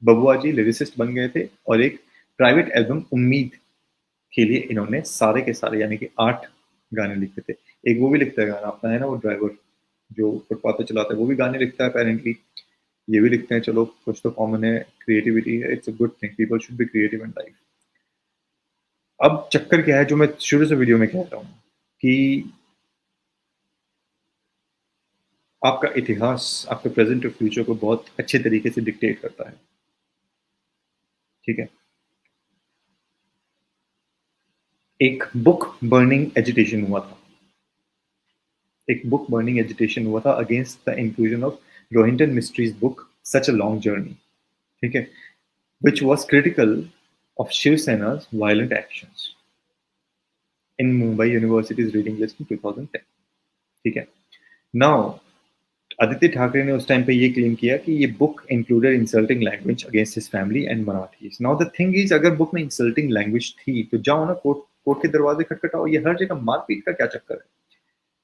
बबुआ जी लिरिसिस्ट बन गए थे और एक प्राइवेट एल्बम उम्मीद के लिए इन्होंने सारे के सारे यानी कि 8 गाने लिखे थे। एक वो भी लिखता है गाना अपना, है ना वो ड्राइवर जो फुटपाथ पे चलाता है, वो भी गाने लिखता है अपेरेंटली। ये भी लिखते हैं, चलो कुछ तो कॉमन है, क्रिएटिविटी है, it's a good thing, people should be creative in life. अब चक्कर क्या है जो मैं शुरू से वीडियो में कह रहा हूँ कि आपका इतिहास आपके प्रेजेंट और फ्यूचर को बहुत अच्छे तरीके से डिक्टेट करता है, ठीक है? एक बुक बर्निंग एजिटेशन हुआ था, एक बुक बर्निंग एजिटेशन हुआ था against the inclusion of Rohinton mysteries book such a long journey, ठीक है, which was critical of Shiv Sena's violent actions in Mumbai University's reading list in 2010, ठीक है. Now आदित्य ठाकरे ने उस टाइम पे ये क्लेम किया कि ये book included insulting language against his family and Marathis. Now the thing is, अगर बुक में इंसल्टिंग लैंग्वेज थी तो जाओ ना कोर्ट, कोर्ट के दरवाजे खटखटाओ. ये हर जगह मारपीट का क्या चक्कर है?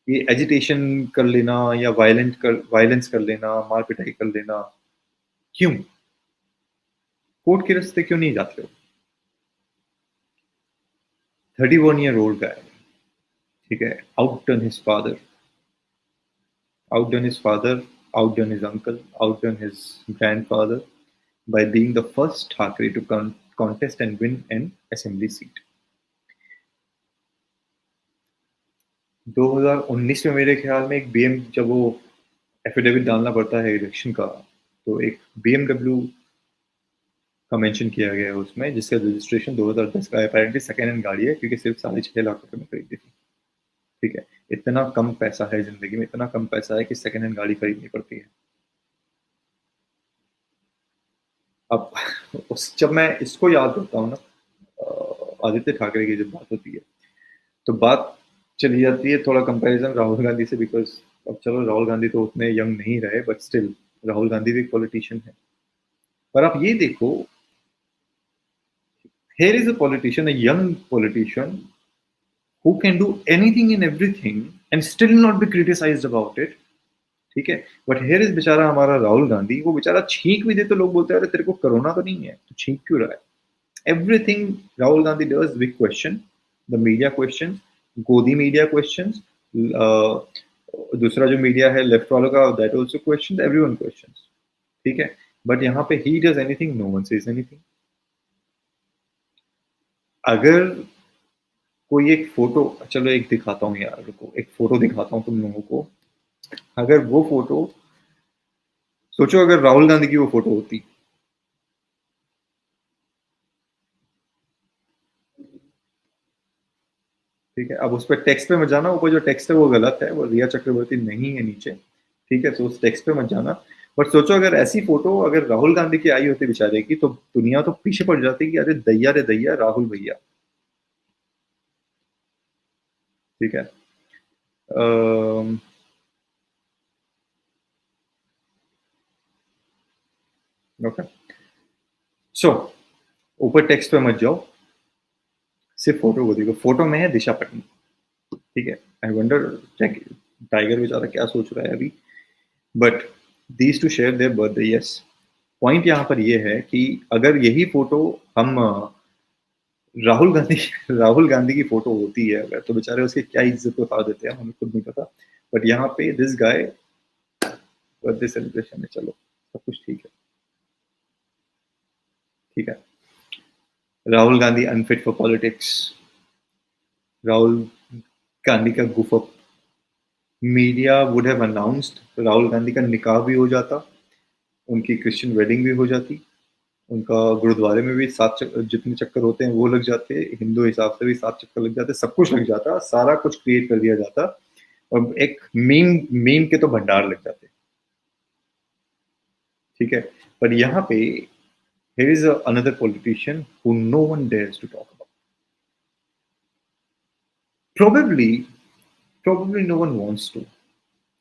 ये एजिटेशन कर लेना या वायलेंस कर लेना, मार पिटाई कर लेना, क्यों? कोर्ट के रास्ते क्यों नहीं जाते हो? 31-year-old guy, ठीक है, outdone his father, outdone his father, outdone his uncle, outdone his grandfather by being the first Thackeray to contest and win an assembly seat. 2019 में मेरे ख्याल में एक बीएम, जब वो एफिडेविट डालना पड़ता है इलेक्शन का, तो एक बीएमडब्ल्यू का मेंशन किया गया है उसमें, जिसका रजिस्ट्रेशन 2010 का है. अपेरेंटली सेकेंड हैंड गाड़ी है, क्योंकि सिर्फ 6.5 लाख रुपए में खरीदी थी, ठीक है. इतना कम पैसा है जिंदगी में, इतना कम पैसा है कि सेकेंड हैंड गाड़ी खरीदनी पड़ती है. अब जब मैं इसको याद करता हूँ ना, आदित्य ठाकरे की जब बात होती है तो बात चली जाती है थोड़ा कंपैरिजन राहुल गांधी से, बिकॉज अब चलो राहुल गांधी तो उतने यंग नहीं रहे, बट स्टिल राहुल गांधी भी एक पॉलिटिशियन है. पर आप ये देखो, here is a politician, a young politician who can do anything and everything and still not be criticized about it, ठीक है. बट हेयर इज बेचारा हमारा राहुल गांधी, वो बेचारा छींक भी दे तो लोग बोलते हैं अरे तेरे को कोरोना तो नहीं है, तो छींक क्यों रहा है? Everything Rahul Gandhi does we question, the media question, godi media question, दूसरा जो मीडिया है लेफ्ट वालों का, that also question, everyone question, ठीक है. बट यहाँ पे he does anything, no one says anything. अगर कोई एक फोटो, चलो एक दिखाता हूँ यार, रुको एक फोटो दिखाता हूँ तुम लोगों को. अगर वो फोटो, सोचो अगर राहुल गांधी की वो फोटो होती, ठीक है. अब उस पर टेक्स्ट पे मत जाना, ऊपर जो टेक्स्ट है वो गलत है, वो रिया चक्रवर्ती नहीं है नीचे, ठीक है, तो उस टेक्स्ट पे मत जाना. बट सोचो अगर ऐसी फोटो अगर राहुल गांधी की आई होती बेचारे की, तो दुनिया तो पीछे पड़ जाती कि अरे दैया रे दैया राहुल भैया, ठीक है. ओके, सो ऊपर टेक्स्ट पे मत जाओ, सिर्फ फोटो को देखो. फोटो में है दिशा पटनी, ठीक है. आई वंडर टाइगर बेचारा क्या सोच रहा है अभी. But these two share their birthday, yes. Point यहाँ पर ये है कि अगर यही फोटो हम राहुल गांधी राहुल गांधी की फोटो होती है अगर, तो बेचारे उसकी क्या इज्जत उतार देते हैं हमें खुद नहीं पता. बट यहाँ पे दिस गाय बर्थडे सेलिब्रेशन में, चलो सब कुछ ठीक है, ठीक है. Rahul Gandhi unfit for politics, Rahul Gandhi का goof up, media would have announced, Rahul Gandhi का निकाह भी हो जाता, उनकी क्रिश्चियन वेडिंग भी हो जाती, उनका गुरुद्वारे में भी जितने चक्कर होते हैं वो लग जाते, हिंदू हिसाब से भी 7 चक्कर लग जाते, सब कुछ लग जाता, सारा कुछ क्रिएट कर दिया जाता, और एक मीम मीम के तो भंडार लग जाते, ठीक है. पर यहाँ पे here is another politician who no one dares to talk about. Probably no one wants to,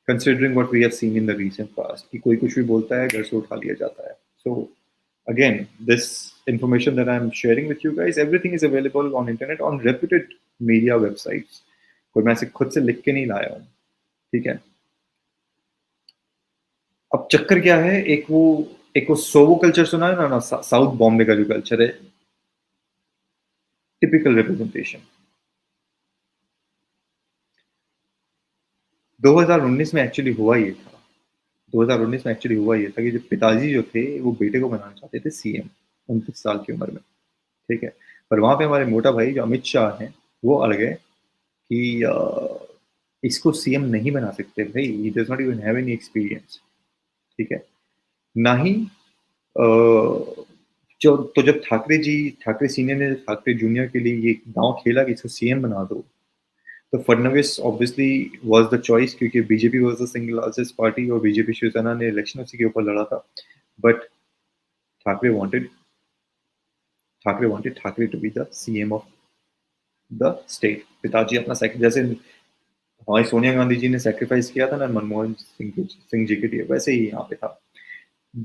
considering what we have seen in the recent past, कि कोई कुछ भी बोलता है घर से उठा लिया जाता है. So again, this information that I'm sharing with you guys, everything is available on internet on reputed media websites. कोई मैं ऐसे खुद से लिख के नहीं लाया हूँ, ठीक है. अब चक्कर क्या है, एक वो सोवो कल्चर सुना है ना, साउथ बॉम्बे का जो कल्चर है, टिपिकल रिप्रेजेंटेशन. 2019 में एक्चुअली हुआ ये था, 2019 में एक्चुअली हुआ ये था कि जो पिताजी जो थे वो बेटे को बनाना चाहते थे सीएम 29 साल की उम्र में, ठीक है. पर वहां पे हमारे मोटा भाई जो अमित शाह हैं वो अड़ गए कि इसको सीएम नहीं बना सकते भाई, he does not even have any experience, ठीक है. ना ही तो जब ठाकरे सीनियर ने ठाकरे जूनियर के लिए ये दांव खेला कि इसको सीएम बना दो, तो Fadnavis obviously was the choice, क्योंकि BJP was the single largest party और बीजेपी शिवसेना ने इलेक्शन उसी के ऊपर लड़ा था। But Thackeray wanted Thackeray to be the CM of the state. पिताजी अपना जैसे हमारी सोनिया गांधी जी ने सेक्रीफाइस किया था ना मनमोहन सिंह जी के लिए, वैसे ही यहाँ पे था।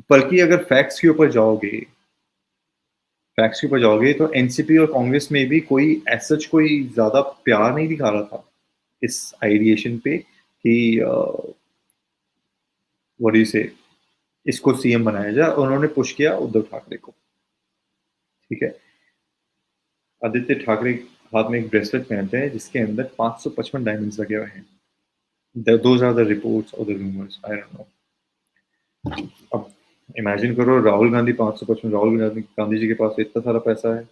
बल्कि अगर फैक्ट्स के ऊपर जाओगे तो एनसीपी और कांग्रेस में भी कोई सच कोई ज्यादा प्यार नहीं दिखा रहा था इस आइडिएशन पे कि व्हाट डू यू से इसको सीएम बनाया जाए। उन्होंने पुश किया उद्धव ठाकरे को। ठीक है, आदित्य ठाकरे हाथ में एक ब्रेसलेट पहनते हैं जिसके अंदर 555 डायमंड्स लगे हुए हैं। दोज आर द रिपोर्ट्स और the rumours, I don't know. अब इमेजिन करो राहुल गांधी 555, राहुल गांधी जी के पास इतना सारा पैसा है।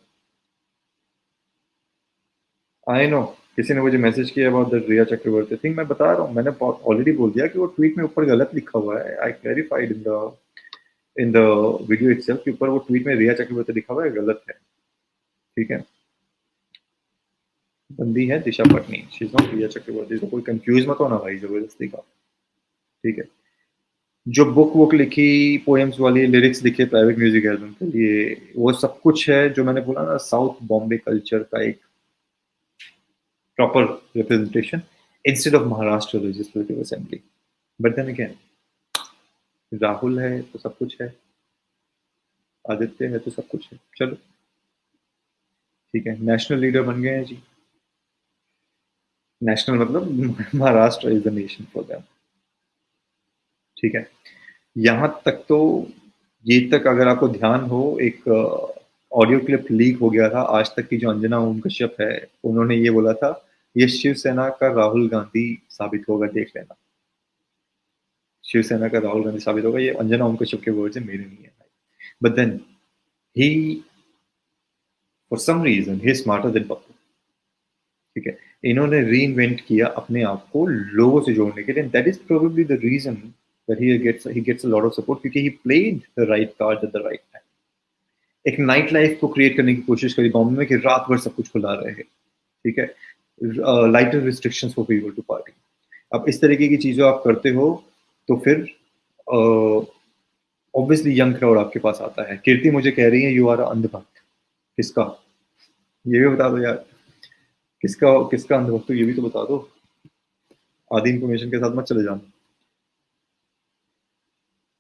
आई नो, किसी ने मुझे मैसेज किया about the Rhea Chakraborty thing. मैं बता रहा हूँ, मैंने ऑलरेडी बोल दिया कि वो ट्वीट में ऊपर गलत लिखा हुआ है। I clarified in the video itself के ऊपर वो ट्वीट में रिया चक्रवर्ती लिखा हुआ है, गलत है। ठीक है, बंदी है दिशा पटनी, शी इज नॉट रिया चक्रवर्ती। तो कोई कंफ्यूज मत होना भाई जबरदस्ती का। ठीक है, जो बुक लिखी, पोएम्स वाली लिरिक्स लिखे प्राइवेट म्यूजिक एल्बम के लिए, वो सब कुछ है जो मैंने बोला ना, साउथ बॉम्बे कल्चर का एक proper representation instead of Maharashtra legislative assembly. But then again, Rahul है तो सब कुछ है, आदित्य है तो सब कुछ है। चलो ठीक है, नेशनल लीडर बन गए हैं जी। नेशनल मतलब Maharashtra is the nation for them. ठीक है, यहाँ तक तो ये तक अगर आपको ध्यान हो, एक ऑडियो क्लिप लीक हो गया था आज तक की, जो अंजना ओम कश्यप है उन्होंने ये बोला था, ये शिवसेना का राहुल गांधी साबित होगा, देख लेना। शिवसेना का राहुल गांधी साबित होगा, ये अंजना ओम कश्यप के वर्ड्स हैं, मेरे नहीं है। But then he for some reason he smarter than Pappu. ठीक है, इन्होंने री इन्वेंट किया अपने आप को लोगों से जोड़ने के लिए। That is probably the reason that he gets a lot of support, क्योंकि he played the right card at the right time. एक नाइट लाइफ को क्रिएट करने की कोशिश करी बॉम्बे में कि रात भर सब कुछ खुला रहे। ठीक है, lighter restrictions for people to party. अब इस तरीके की चीजें आप करते हो तो फिर ऑब्वियसली यंग क्राउड आपके पास आता है। कीर्ति मुझे कह रही है यू आर अंधभक्त। किसका, ये भी बता दो यार, किसका अंधभक्त, ये भी तो बता दो। आधी इंफॉर्मेशन के साथ मत चले जाना।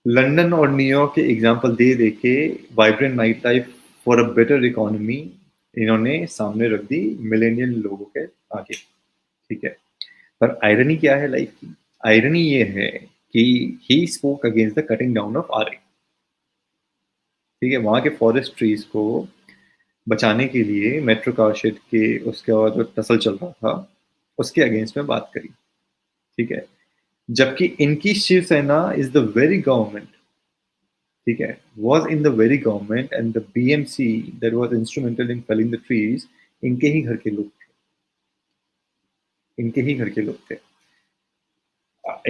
लंदन और न्यूयॉर्क के एग्जाम्पल दे दे के vibrant night life for a better economy इन्होंने सामने रख दी मिलेनियल लोगों के आगे। ठीक है, पर आयरनी क्या है लाइफ की? आयरनी ये है कि he spoke against the cutting down of Aarey. ठीक है, वहां के फॉरेस्ट ट्रीज को बचाने के लिए मेट्रो कार शेड के उसके बाद जो टसल चल रहा था उसके अगेंस्ट में बात करी। ठीक है, जबकि इनकी Shiv Sena is the very government, ठीक है, was in the very government and the BMC that was instrumental in felling the trees, इनके ही घर के लोग थे, इनके ही घर के लोग थे।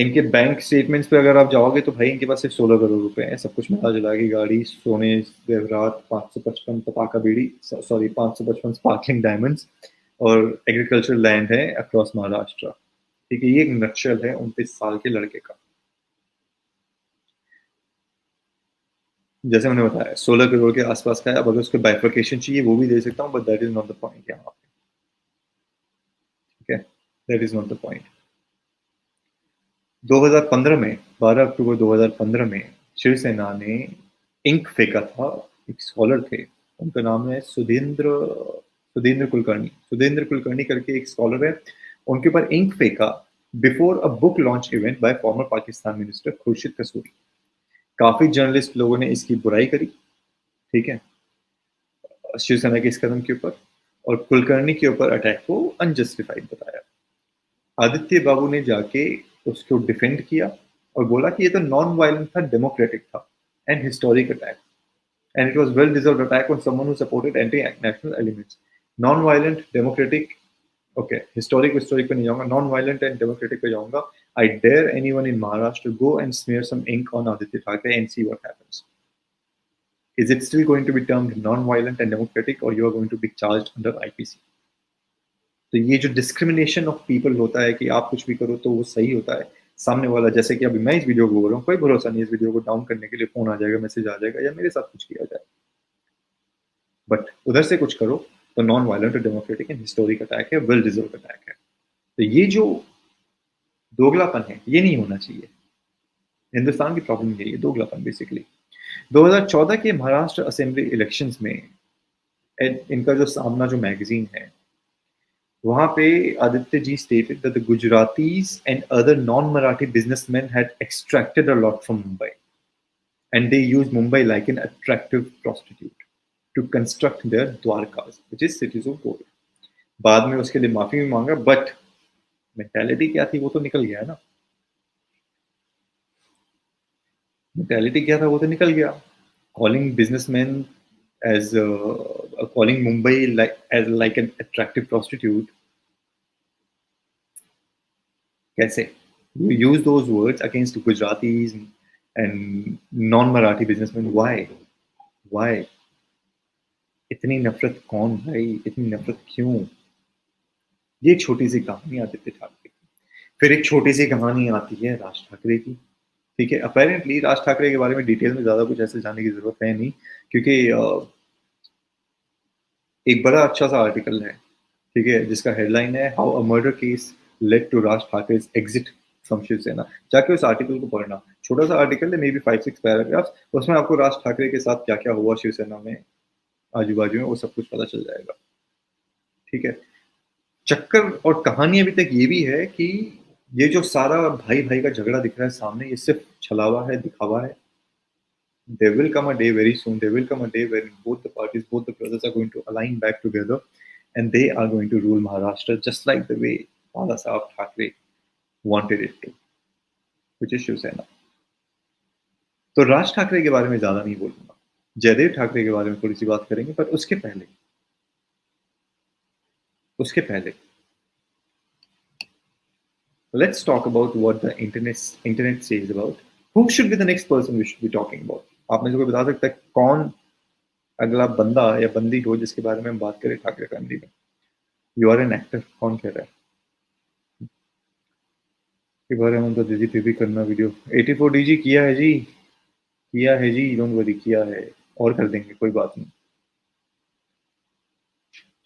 इनके बैंक स्टेटमेंट्स पे अगर आप जाओगे तो भाई इनके पास सिर्फ 16 करोड़ रुपए हैं, सब कुछ मिला जुला के, गाड़ी, सोने, जेवरात, 555 पताका बीड़ी, सॉरी 555 स्पार्कलिंग डायमंड्स और एग्रीकल्चर लैंड है अक्रॉस महाराष्ट्र। ठीक है, ये एक नक्शल है 29 साल के लड़के का। जैसे मैंने बताया 16 करोड़ के आसपास का है। अब अगर उसको बाइफर्केशन चाहिए वो भी दे सकता हूँ, but that is not the point यहाँ पे। ठीक है, that is not the point. 2015 में, 12 अक्टूबर 2015 में शिवसेना ने इंक फेंका था। एक स्कॉलर थे, उनका नाम है सुधींद्र कुलकर्णी करके एक स्कॉलर है। उनके ऊपर इंक फेंका before a book launch event by former Pakistan minister Khurshid Kasuri. काफी जर्नलिस्ट लोगों ने इसकी बुराई करी। ठीक है, शिवसेना के इस कदम के ऊपर, और कुलकर्णी के ऊपर अटैक को अनजस्टिफाइड बताया। आदित्य बाबू ने जाके उसको डिफेंड किया और बोला कि ये तो नॉन वायलेंट था, डेमोक्रेटिक था and historic attack, and it was well deserved attack on someone who supported anti national elements. Non violent, democratic, okay, historic पे नहीं जाऊंगा, नॉन वायलेंट एंड डेमोक्रेटिक पे जाऊंगा। I dare anyone in Maharashtra go and smear some ink on Aaditya Thackeray and see what happens. Is it still going to be termed non-violent and democratic, or you are going to be charged under IPC? तो ये जो discrimination of people होता है कि आप कुछ भी करो तो वो सही होता है, सामने वाला, जैसे कि अभी मैं इस वीडियो को बोल रहा हूँ, कोई भरोसा नहीं, इस वीडियो को डाउन करने के लिए फोन आ जाएगा, मैसेज आ जाएगा, या मेरे साथ कुछ किया जाए, बट उधर से कुछ करो तो नॉन वायलेंट और डेमोक्रेटिक एंड हिस्टोरिक अटैक है, वेल डिजर्व अटैक है। तो ये जो दोगलापन है ये नहीं होना चाहिए। हिंदुस्तान की प्रॉब्लम यही है, दोगलापन बेसिकली। 2014 के महाराष्ट्र असेंबली इलेक्शंस में इनका जो सामना जो मैगजीन है, वहां पे Aditya ji stated that the Gujaratis and other non-Marathi businessmen had extracted a lot from Mumbai, and they used Mumbai like an attractive prostitute to construct their Dwarkas, which is cities of gold. बाद में उसके लिए माफी भी मांगा, but mentality क्या थी वो तो निकल गया ना, मेंटालिटी क्या था वो तो निकल गया। Calling businessman as calling Mumbai like an attractive prostitute, कैसे? You use those words against Gujaratis and non-Marathi businessmen. Why? Why? इतनी नफरत कौन भाई? इतनी नफरत क्यों? ये छोटी सी कहानी आदित्य ठाकरे की। फिर एक छोटी सी कहानी आती है राज ठाकरे की। ठीक है, अपेरेंटली राज ठाकरे के बारे में डिटेल में ज्यादा कुछ ऐसे जानने की जरूरत है नहीं, क्योंकि एक बड़ा अच्छा सा आर्टिकल है, ठीक है, जिसका हेडलाइन है how a murder case led to Raj Thackeray's exit from Shiv Sena. जाके उस आर्टिकल को पढ़ना, छोटा सा आर्टिकल है, मे बी 5-6 पैराग्राफ्स, उसमें आपको राज ठाकरे के साथ क्या क्या हुआ शिवसेना में, आजू बाजू में, वो सब कुछ पता चल जाएगा। ठीक है, चक्कर और कहानी अभी तक ये भी है कि ये जो सारा भाई भाई का झगड़ा दिख रहा है सामने, ये सिर्फ छलावा है, दिखावा है। There will come a day very soon. There will come a day when both the parties, both the brothers are going to align back together, and they are going to rule Maharashtra just like the way Bala Saheb Thackeray wanted it to, which is Shiv Sena. तो राज ठाकरे के बारे में ज्यादा नहीं बोलूंगा, जयदेव ठाकरे के बारे में थोड़ी सी बात करेंगे, पर उसके पहले let's talk about what the internet says about who should be the next person we should be talking about. आप मुझे कोई बता सकता है कौन अगला बंदा या बंदी हो जिसके बारे में हम बात करें ठाकरे फैमिली में? यू आर एन एक्टर, कौन कह रहा है के बारे में? तो दीदी पे भी करना वीडियो। 84 डीजी किया है जी, किया है जी, डोंट वरी, किया है, और कर देंगे, कोई बात नहीं।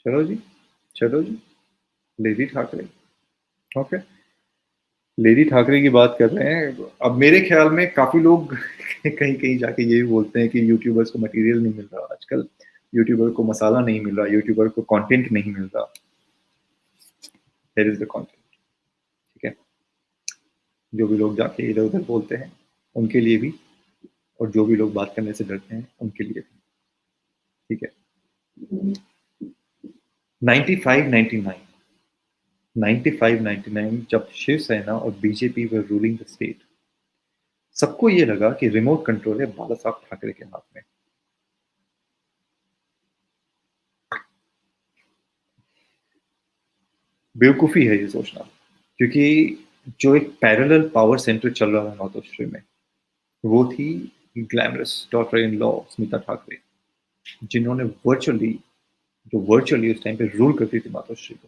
चलो जी, चलो जी, lady Thackeray, okay, lady Thackeray की बात कर रहे हैं। अब मेरे ख्याल में काफी लोग कहीं कहीं जाके ये भी बोलते हैं कि यूट्यूबर्स को मटेरियल नहीं मिल रहा आजकल, यूट्यूबर को मसाला नहीं मिल रहा, यूट्यूबर को कंटेंट नहीं मिल रहा। देयर इज द कंटेंट, ठीक है, जो भी लोग जाके इधर उधर बोलते हैं उनके लिए भी, और जो भी लोग बात करने से डरते हैं उनके लिए भी, ठीक है। 95-99 जब शिवसेना और BJP were ruling the state, सबको ये लगा कि रिमोट कंट्रोल है बाला साहब ठाकरे के हाथ में। बेवकूफी है ये सोचना, क्योंकि जो एक पैरेलल पावर सेंटर चल रहा है मातोश्री में, वो थी glamorous daughter in law Smita Thackeray, जिन्होंने वर्चुअली उस टाइम पे रूल करती थी मातोश्री को।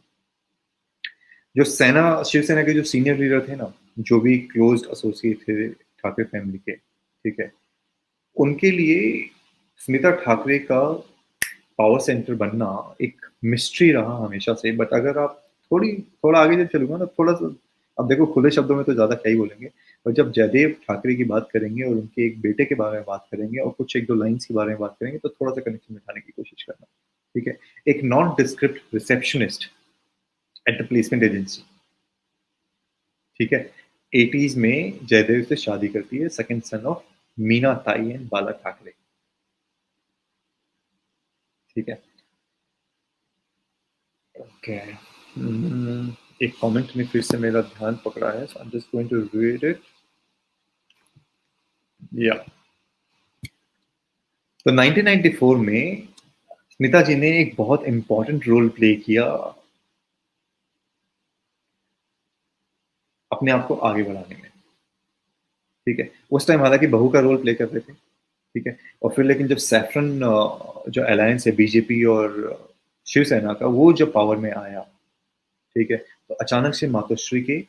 जो शिवसेना के जो सीनियर लीडर थे ना, जो भी क्लोज्ड एसोसिएट थे ठाकरे फैमिली के, ठीक है, उनके लिए स्मिता ठाकरे का पावर सेंटर बनना एक मिस्ट्री रहा हमेशा से। बट अगर आप थोड़ा आगे जब चलूंगा ना, थोड़ा सा, अब देखो खुले शब्दों में तो ज्यादा क्या ही बोलेंगे, और जब जयदेव ठाकरे की बात करेंगे और उनके एक बेटे के बारे में बात करेंगे और कुछ एक दो लाइन्स के बारे में बात करेंगे, तो थोड़ा सा कनेक्शन बिठाने की कोशिश करना, ठीक है। एक non describe receptionist at the placement agency, ठीक है, 80s में जयदेव से शादी करती है, सेकंड सन ऑफ मीना ताई एंड बाला ठाकरे, ठीक है, ओके। एक कमेंट में फिर से मेरा ध्यान पकड़ा है, so I am just going to read it, yeah. तो 1994 में स्मिता जी ने एक बहुत इंपॉर्टेंट रोल प्ले किया अपने आप को आगे बढ़ाने में, ठीक है। उस टाइम हालांकि बहू का रोल प्ले कर रहे थे, ठीक है। और फिर लेकिन जब सैफरन जो अलायंस है बीजेपी और शिवसेना का, वो जब पावर में आया, ठीक है, तो अचानक से मातोश्री के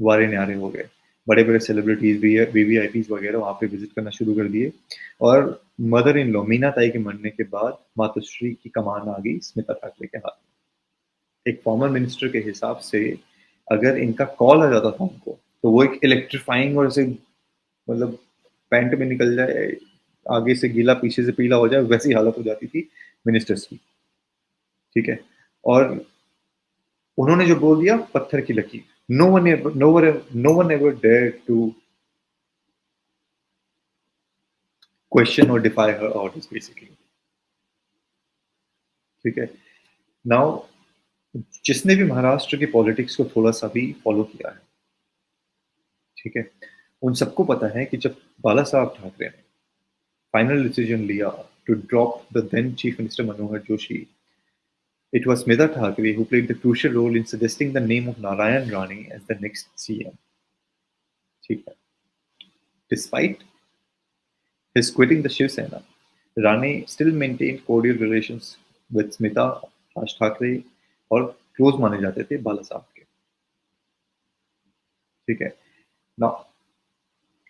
वारे न्यारे हो गए। बड़े-बड़े सेलिब्रिटीज़ भी है, वीवीआईपीज़ वगैरह वहाँ पे विज़िट करना शुरू कर दिए और मदर इन लॉ मीना ताई के मरने के बाद मातोश्री की कमान आ गई स्मिता ठाकरे के हाथ में। एक फॉर्मर मिनिस्टर के हिसाब से अगर इनका कॉल आ जाता था उनको, तो वो एक इलेक्ट्रीफाइंग और ऐसे मतलब पैंट में निकल जाए, आगे से गीला पीछे से पीला हो जाए, वैसी हालत हो जाती थी मिनिस्टर्स की, ठीक है? और उन्होंने जो बोल दिया पत्थर की लकीर। No one ever dared to question और डिफाई हर ऑर्डर्स बेसिकली, ठीक है? नाउ जिसने भी महाराष्ट्र की पॉलिटिक्स को थोड़ा-सा भी फॉलो किया है, ठीक है? उन सबको पता है कि जब बाला साहब ठाकरे ने फाइनल डिसीजन लिया to drop the then chief minister Manohar Joshi, it was Smita Thakre who played the crucial role in suggesting the name of Narayan Rane as the next CM. ठीक है. Despite his quitting the Shiv Sena, Rane still maintained cordial relations with Smita, Raj Thakre और close माने जाते थे बाला साहब के, ठीक है. Now,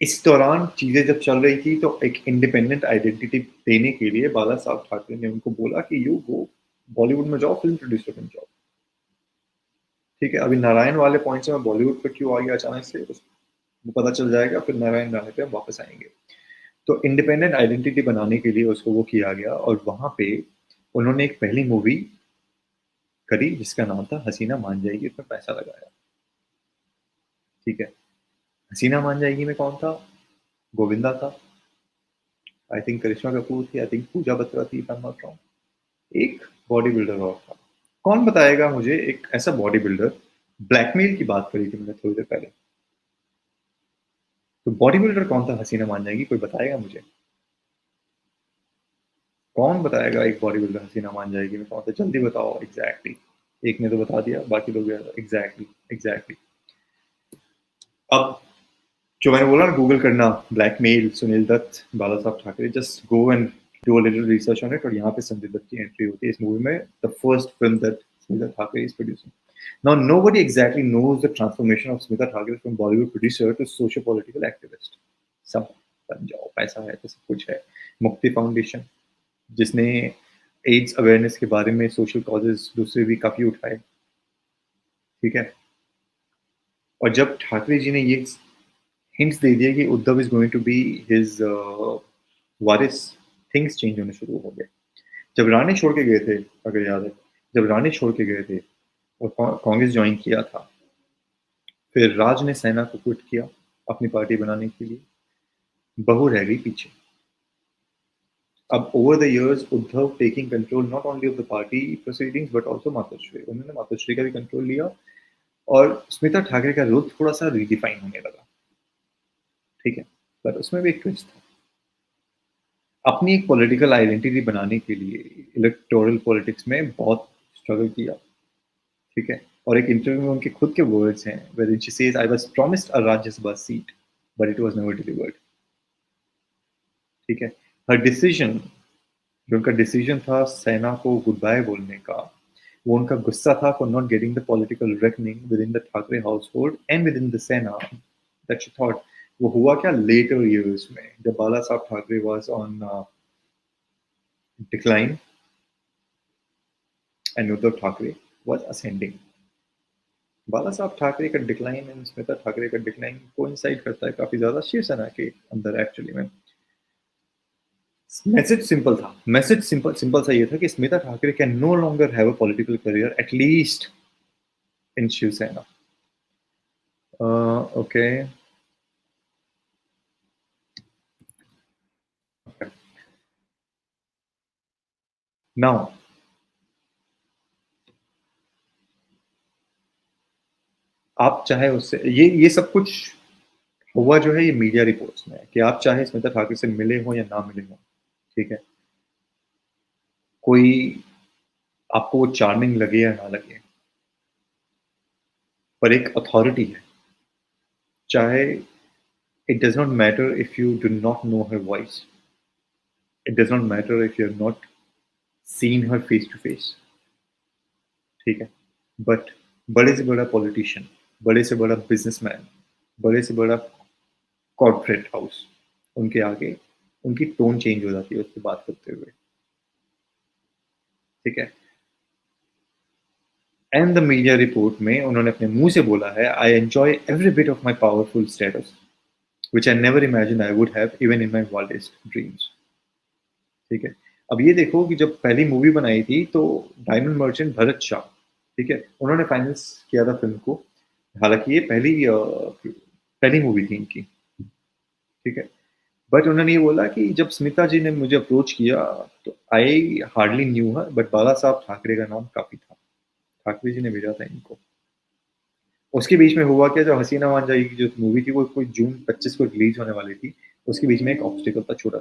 इस दौरान चीजें जब चल रही थी तो एक इंडिपेंडेंट आइडेंटिटी देने के लिए बाला साहब ठाकरे ने उनको बोला कि यू गो बॉलीवुड में जाओ, फिल्म प्रोड्यूसर बन जाओ, ठीक है. अभी नारायण वाले पॉइंट से मैं बॉलीवुड पे क्यों आ गया अचानक से, वो पता चल जाएगा, फिर नारायण राणे पे वापस आएंगे. तो इंडिपेंडेंट आइडेंटिटी बनाने के लिए उसको वो किया गया और वहां पे उन्होंने एक पहली मूवी करी जिसका नाम था हसीना मान जाएगी, उसमें पैसा लगाया, ठीक है. हसीना मान जाएगी में कौन था? गोविंदा था, आई थिंक करिश्मा कपूर थी, आई थिंक पूजा बत्रा थी, if I'm not wrong. एक बॉडी बिल्डर और था. कौन बताएगा मुझे एक ऐसा बॉडी बिल्डर, ब्लैकमेल की बात करी थी मैंने थोड़ी देर पहले, तो बॉडी बिल्डर कौन था हसीना मान जाएगी, कोई बताएगा मुझे? कौन बताएगा एक बॉडी बिल्डर हसीना मान जाएगी में कौन था? जल्दी बताओ एग्जैक्टली. एक ने तो बता दिया, बाकी लोग एग्जैक्टली एग्जैक्टली. अब जो मैंने बोला ना गूगल करना, ब्लैकमेल सुनील दत्त बाला साहब Thackeray, just go and do a little research on it. और यहाँ पे संजय दत्त की एंट्री होती है इस मूवी में, the first film that Smita Thackeray is producing. Now nobody exactly knows the transformation of Smita Thackeray from Bollywood producer to social political activist. सब बन जाओ, पैसा है तो सब कुछ है. मुक्ति फाउंडेशन, जिसने एड्स अवेयरनेस के बारे में सोशल कॉजेज दूसरे भी काफी उठाए, ठीक है. और जब ठाकरे जी ने ये हिंट्स दे दिए कि Uddhav is going to be his वारिस, थिंग्स चेंज होने शुरू हो गए. जब राणे छोड़ के गए थे, अगर याद है, जब राणे छोड़ के गए थे और कांग्रेस ज्वाइन किया था, फिर राज ने सेना को क्विट किया अपनी पार्टी बनाने के लिए, बहू रह गई पीछे. अब over the years Uddhav taking control not only of the party proceedings but also Matoshree, उन्होंने मातोश्री का भी कंट्रोल लिया और स्मिता ठाकरे का रोल थोड़ा सा रिडिफाइन होने लगा, ठीक है. पर उसमें भी एक ट्विस्ट था. अपनी एक पॉलिटिकल आइडेंटिटी बनाने के लिए इलेक्टोरल पॉलिटिक्स में बहुत स्ट्रगल किया, ठीक है. और एक इंटरव्यू में उनके खुद के वर्ड्स हैं, where she says I was promised a Rajya Sabha seat but it was never delivered, ठीक है. हर डिसीजन, जो उनका डिसीजन था सेना को गुड बाय बोलने का, वो उनका गुस्सा था for not getting the political reckoning within the Thackeray household and within the Sena that she thought. वो हुआ क्या लेटर ईयर्स में, जब बाला साहब Thackeray was on decline and Uddhav Thackeray was ascending. बाला साहब ठाकरे का डिक्लाइन एंड स्मिता ठाकरे का डिक्लाइन कोइंसाइड करता है काफी ज्यादा शिवसेना के अंदर एक्चुअली में. मैसेज सिंपल था, मैसेज सिंपल सिंपल सा ये था कि Smita Thackeray can no longer have a political career at least in Shiv Sena. Okay. Now आप चाहे उससे ये सब कुछ हुआ जो है, ये मीडिया रिपोर्ट्स में है कि आप चाहे स्मिता ठाकरे से मिले हो या ना मिले हो, ठीक है. कोई आपको वो चार्मिंग लगे या ना लगे, पर एक अथॉरिटी है, चाहे It does not matter if you do not know her voice. It does not matter if you have not seen her face to face. ठीक है, बट बड़े से बड़ा पॉलिटिशियन, बड़े से बड़ा बिजनेसमैन, बड़े से बड़ा कॉर्पोरेट हाउस, उनके आगे उनकी टोन चेंज हो जाती है उससे बात करते हुए. ठीक है. एंड द मीडिया रिपोर्ट में उन्होंने अपने मुंह से बोला है, I enjoy every bit of my powerful status which I never imagined I would have even in my wildest dreams. ठीक है. अब ये देखो कि जब पहली मूवी बनाई थी तो डायमंड मर्चेंट भरत शाह, ठीक है, उन्होंने फाइनेंस किया था फिल्म को. हालांकि ये पहली मूवी थी इनकी. ठीक है. बट उन्होंने ये बोला कि जब स्मिता जी ने मुझे अप्रोच किया तो I hardly knew her, but बाला साहब ठाकरे का नाम काफी था. ठाकरे जी ने भेजा था इनको. उसके बीच में हुआ क्या, जो हसीना मान जाएगी की जो मूवी थी वो कोई जून 25 को रिलीज होने वाली थी. उसके बीच में एक ऑब्स्टिकल था, छोटा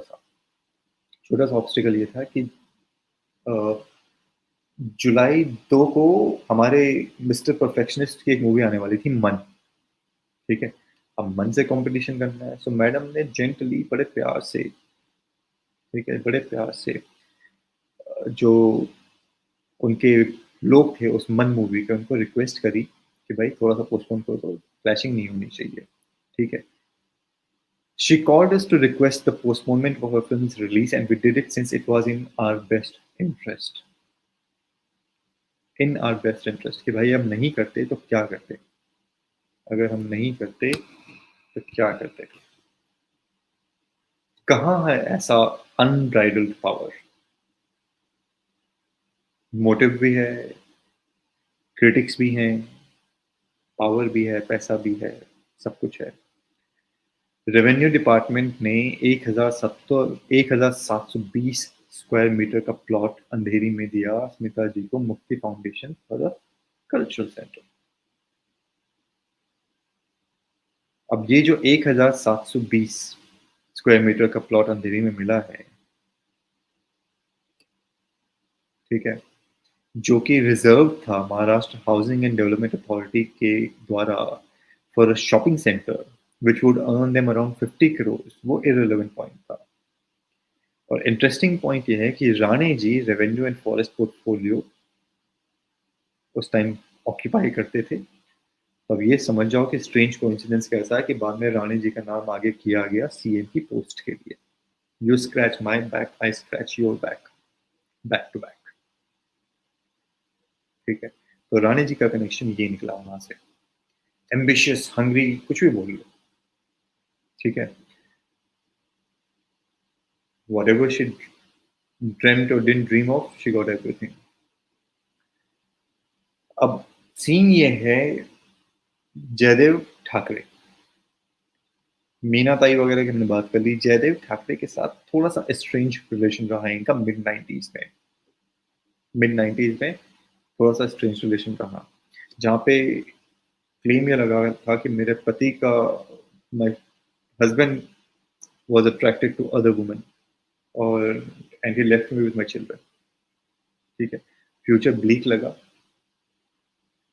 सा ऑब्स्टिकल ये था कि जुलाई 2 को हमारे मिस्टर परफेक्शनिस्ट की एक मूवी आने वाली थी, मन. ठीक है. अब मन से कंपटीशन करना है, सो मैडम ने जेंटली बड़े प्यार से, ठीक है, बड़े प्यार से जो उनके लोग थे उस मन मूवी के, उनको रिक्वेस्ट करी कि भाई थोड़ा सा पोस्टपोन करो तो क्लैशिंग नहीं होनी चाहिए. ठीक है. She called us to request the postponement of her film's release, and we did it since it was in our best interest. In our best interest कि भाई हम नहीं करते तो क्या करते, अगर हम नहीं करते तो क्या करते. कहाँ है ऐसा अनब्राइडल्ड पावर. मोटिव भी है, क्रिटिक्स भी हैं, पावर भी है, पैसा भी है, सब कुछ है. रेवेन्यू डिपार्टमेंट ने 1720 स्क्वायर मीटर का प्लॉट अंधेरी में दिया स्मिता जी को, मुक्ति foundation for the cultural centre. अब ये जो 1720 स्क्वायर मीटर का प्लॉट अंधेरी में मिला है, ठीक है, जो कि रिजर्व था Maharashtra housing and development authority के द्वारा for a shopping centre which would earn them around 50 crores, वो इररिलेवेंट पॉइंट था. और इंटरेस्टिंग पॉइंट ये है कि राणे जी रेवेन्यू एंड फॉरेस्ट पोर्टफोलियो उस टाइम ऑक्यूपाई करते थे. अब ये समझ जाओ कि स्ट्रेंज कोइंसिडेंस कैसा है कि बाद में राणे जी का नाम आगे किया गया सीएम की पोस्ट के लिए. You scratch my back, I scratch your back, back to back. ठीक है. तो राणे जी का कनेक्शन ये निकला वहां से. एम्बिशियस, हंग्री, कुछ भी बोल लो. ठीक है. whatever she dreamt or didn't dream of, she got everything. अब सीन ये है, जयदेव ठाकरे, मीना ताई वगैरह की हमने बात कर ली. जयदेव ठाकरे के साथ थोड़ा सा स्ट्रेंज रिलेशन रहा है इनका मिड 90s में थोड़ा सा स्ट्रेंज रिलेशन रहा, जहाँ पे क्लेम ये लगा था कि मेरे पति का, my husband was attracted to other women और and he left me with my children. ठीक है. फ्यूचर ब्लीक लगा.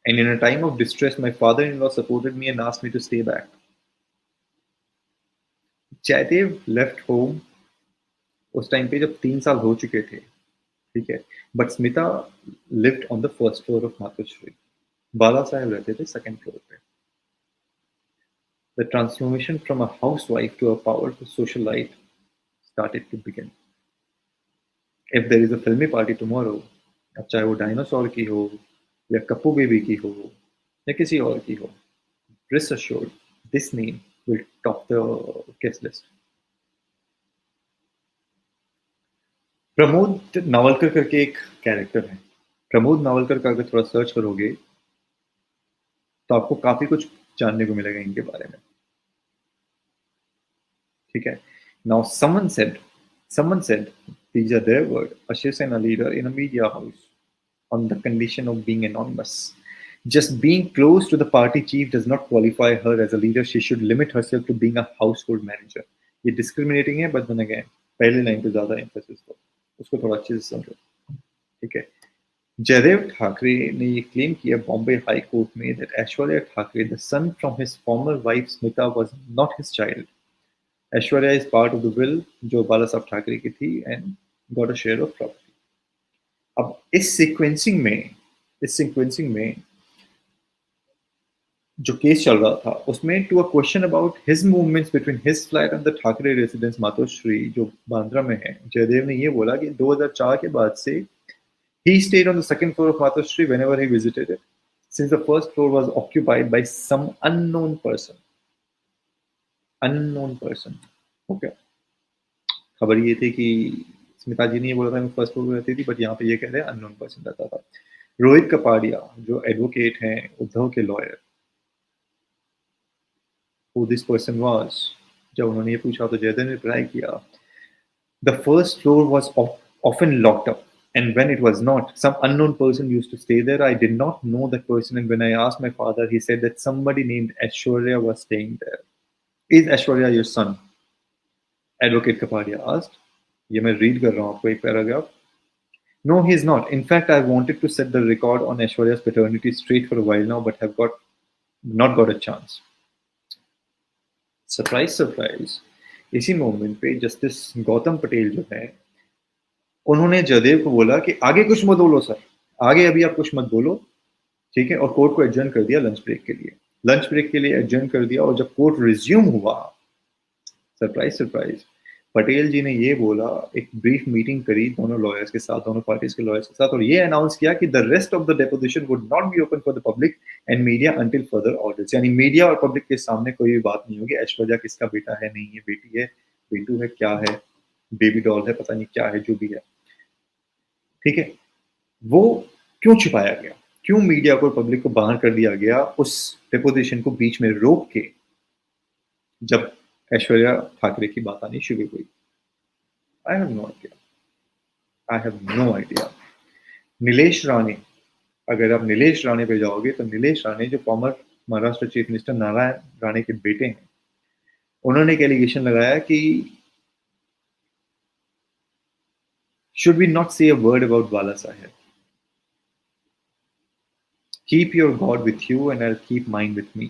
And in a time of distress, my father-in-law supported me and asked me to stay back. Jaidev left home उस time पे जब 3 साल हो चुके थे. ठीक है. But Smita lived on the first floor of Matoshree. Balasaheb रहते थे सेकंड फ्लोर पे. The transformation from a housewife to a powerful socialite started to begin. If there is a filmy party tomorrow, अब चाहे वो डायनासोर की हो या कप्पू बेबी की हो या किसी और की हो, rest assured this name will top the guest list. Pramod नावलकर करके एक कैरेक्टर है. प्रमोद नावलकर का अगर थोड़ा सर्च करोगे तो आपको काफी कुछ जानने को मिलेगा इनके बारे में. ठीक है. Now someone said these are their word, a Shiv Sena leader in a media house on the condition of being anonymous. Just being close to the party chief does not qualify her as a leader. She should limit herself to being a household manager. ये discriminating है, but then again पहले line पे ज्यादा emphasis दो, उसको थोड़ा अच्छे से समझो. ठीक है. जयदेव ठाकरे ने ये क्लेम किया बॉम्बे हाई कोर्ट में that Aishwarya Thackeray, the son from his former wife Smita, was not his child. Aishwarya is part of the will जो बाला साहब ठाकरे की थी and got a share of property. अब इस सीक्वेंसिंग में जो केस चल रहा था उसमें to a question about his movements between his flat and the Thackeray residence Matoshree जो बांद्रा में है, जयदेव ने ये बोला कि 2004 के बाद से ही stayed on the second floor of Matoshree whenever he visited it since the first floor was occupied by some unknown person. Okay, खबर ये थी कि स्मिता जी ने ये बोला था मैं फर्स्ट फ्लोर में रहती थी, बट यहाँ पे ये कह रहे हैं अननोन पर्सन रहता था। रोहित कपाड़िया जो एडवोकेट हैं उद्धव के lawyer, who this person was, जब उन्होंने ये पूछा तो जयदेव ने रिप्लाई किया, the first floor was often locked up, and when it was not, some unknown person used to stay there. I did not know that person, and when I asked my father, he said that somebody named Aishwarya was staying there. Is Aishwarya your son? Advocate Kapadia asked. ये मैं read कर रहा हूँ आपको एक paragraph. No, he is not. In fact, I wanted to set the record on Aishwarya's paternity straight for a while now, but have not got a chance. Surprise, इसी moment पे justice Gautam Patel जो है उन्होंने जयदेव को बोला कि आगे कुछ मत बोलो सर, आगे अभी आप कुछ मत बोलो, ठीक है, और कोर्ट को एडजर्न कर दिया लंच ब्रेक के लिए एडजर्न कर दिया। और जब कोर्ट रिज्यूम हुआ, सरप्राइज, पटेल जी ने ये बोला, एक ब्रीफ मीटिंग करी दोनों लॉयर्स के साथ, दोनों पार्टीज के लॉयर्स के साथ, और ये अनाउंस किया कि the rest of the deposition would not be open for the public and media until further orders. यानी मीडिया और पब्लिक के सामने कोई भी बात नहीं होगी, ऐश्वर्या किसका बेटा है, नहीं है, बेटी है, बेटू है, क्या है, बेबी डॉल है, पता नहीं क्या है, जो भी है, ठीक है, वो क्यों छिपाया गया, क्यों मीडिया को, पब्लिक को बाहर कर दिया गया उस डेपोजिशन को बीच में रोक के जब ऐश्वर्या ठाकरे की बात आनी शुरू हुई। I have no idea. Nilesh Rane, अगर आप नीलेश राणे पे जाओगे तो नीलेश राणे जो farmer Maharashtra chief minister Narayan Rane के बेटे हैं, उन्होंने एक एलिगेशन लगाया कि should we not say a word about Bala Saheb, keep your god with you and I will keep mine with me,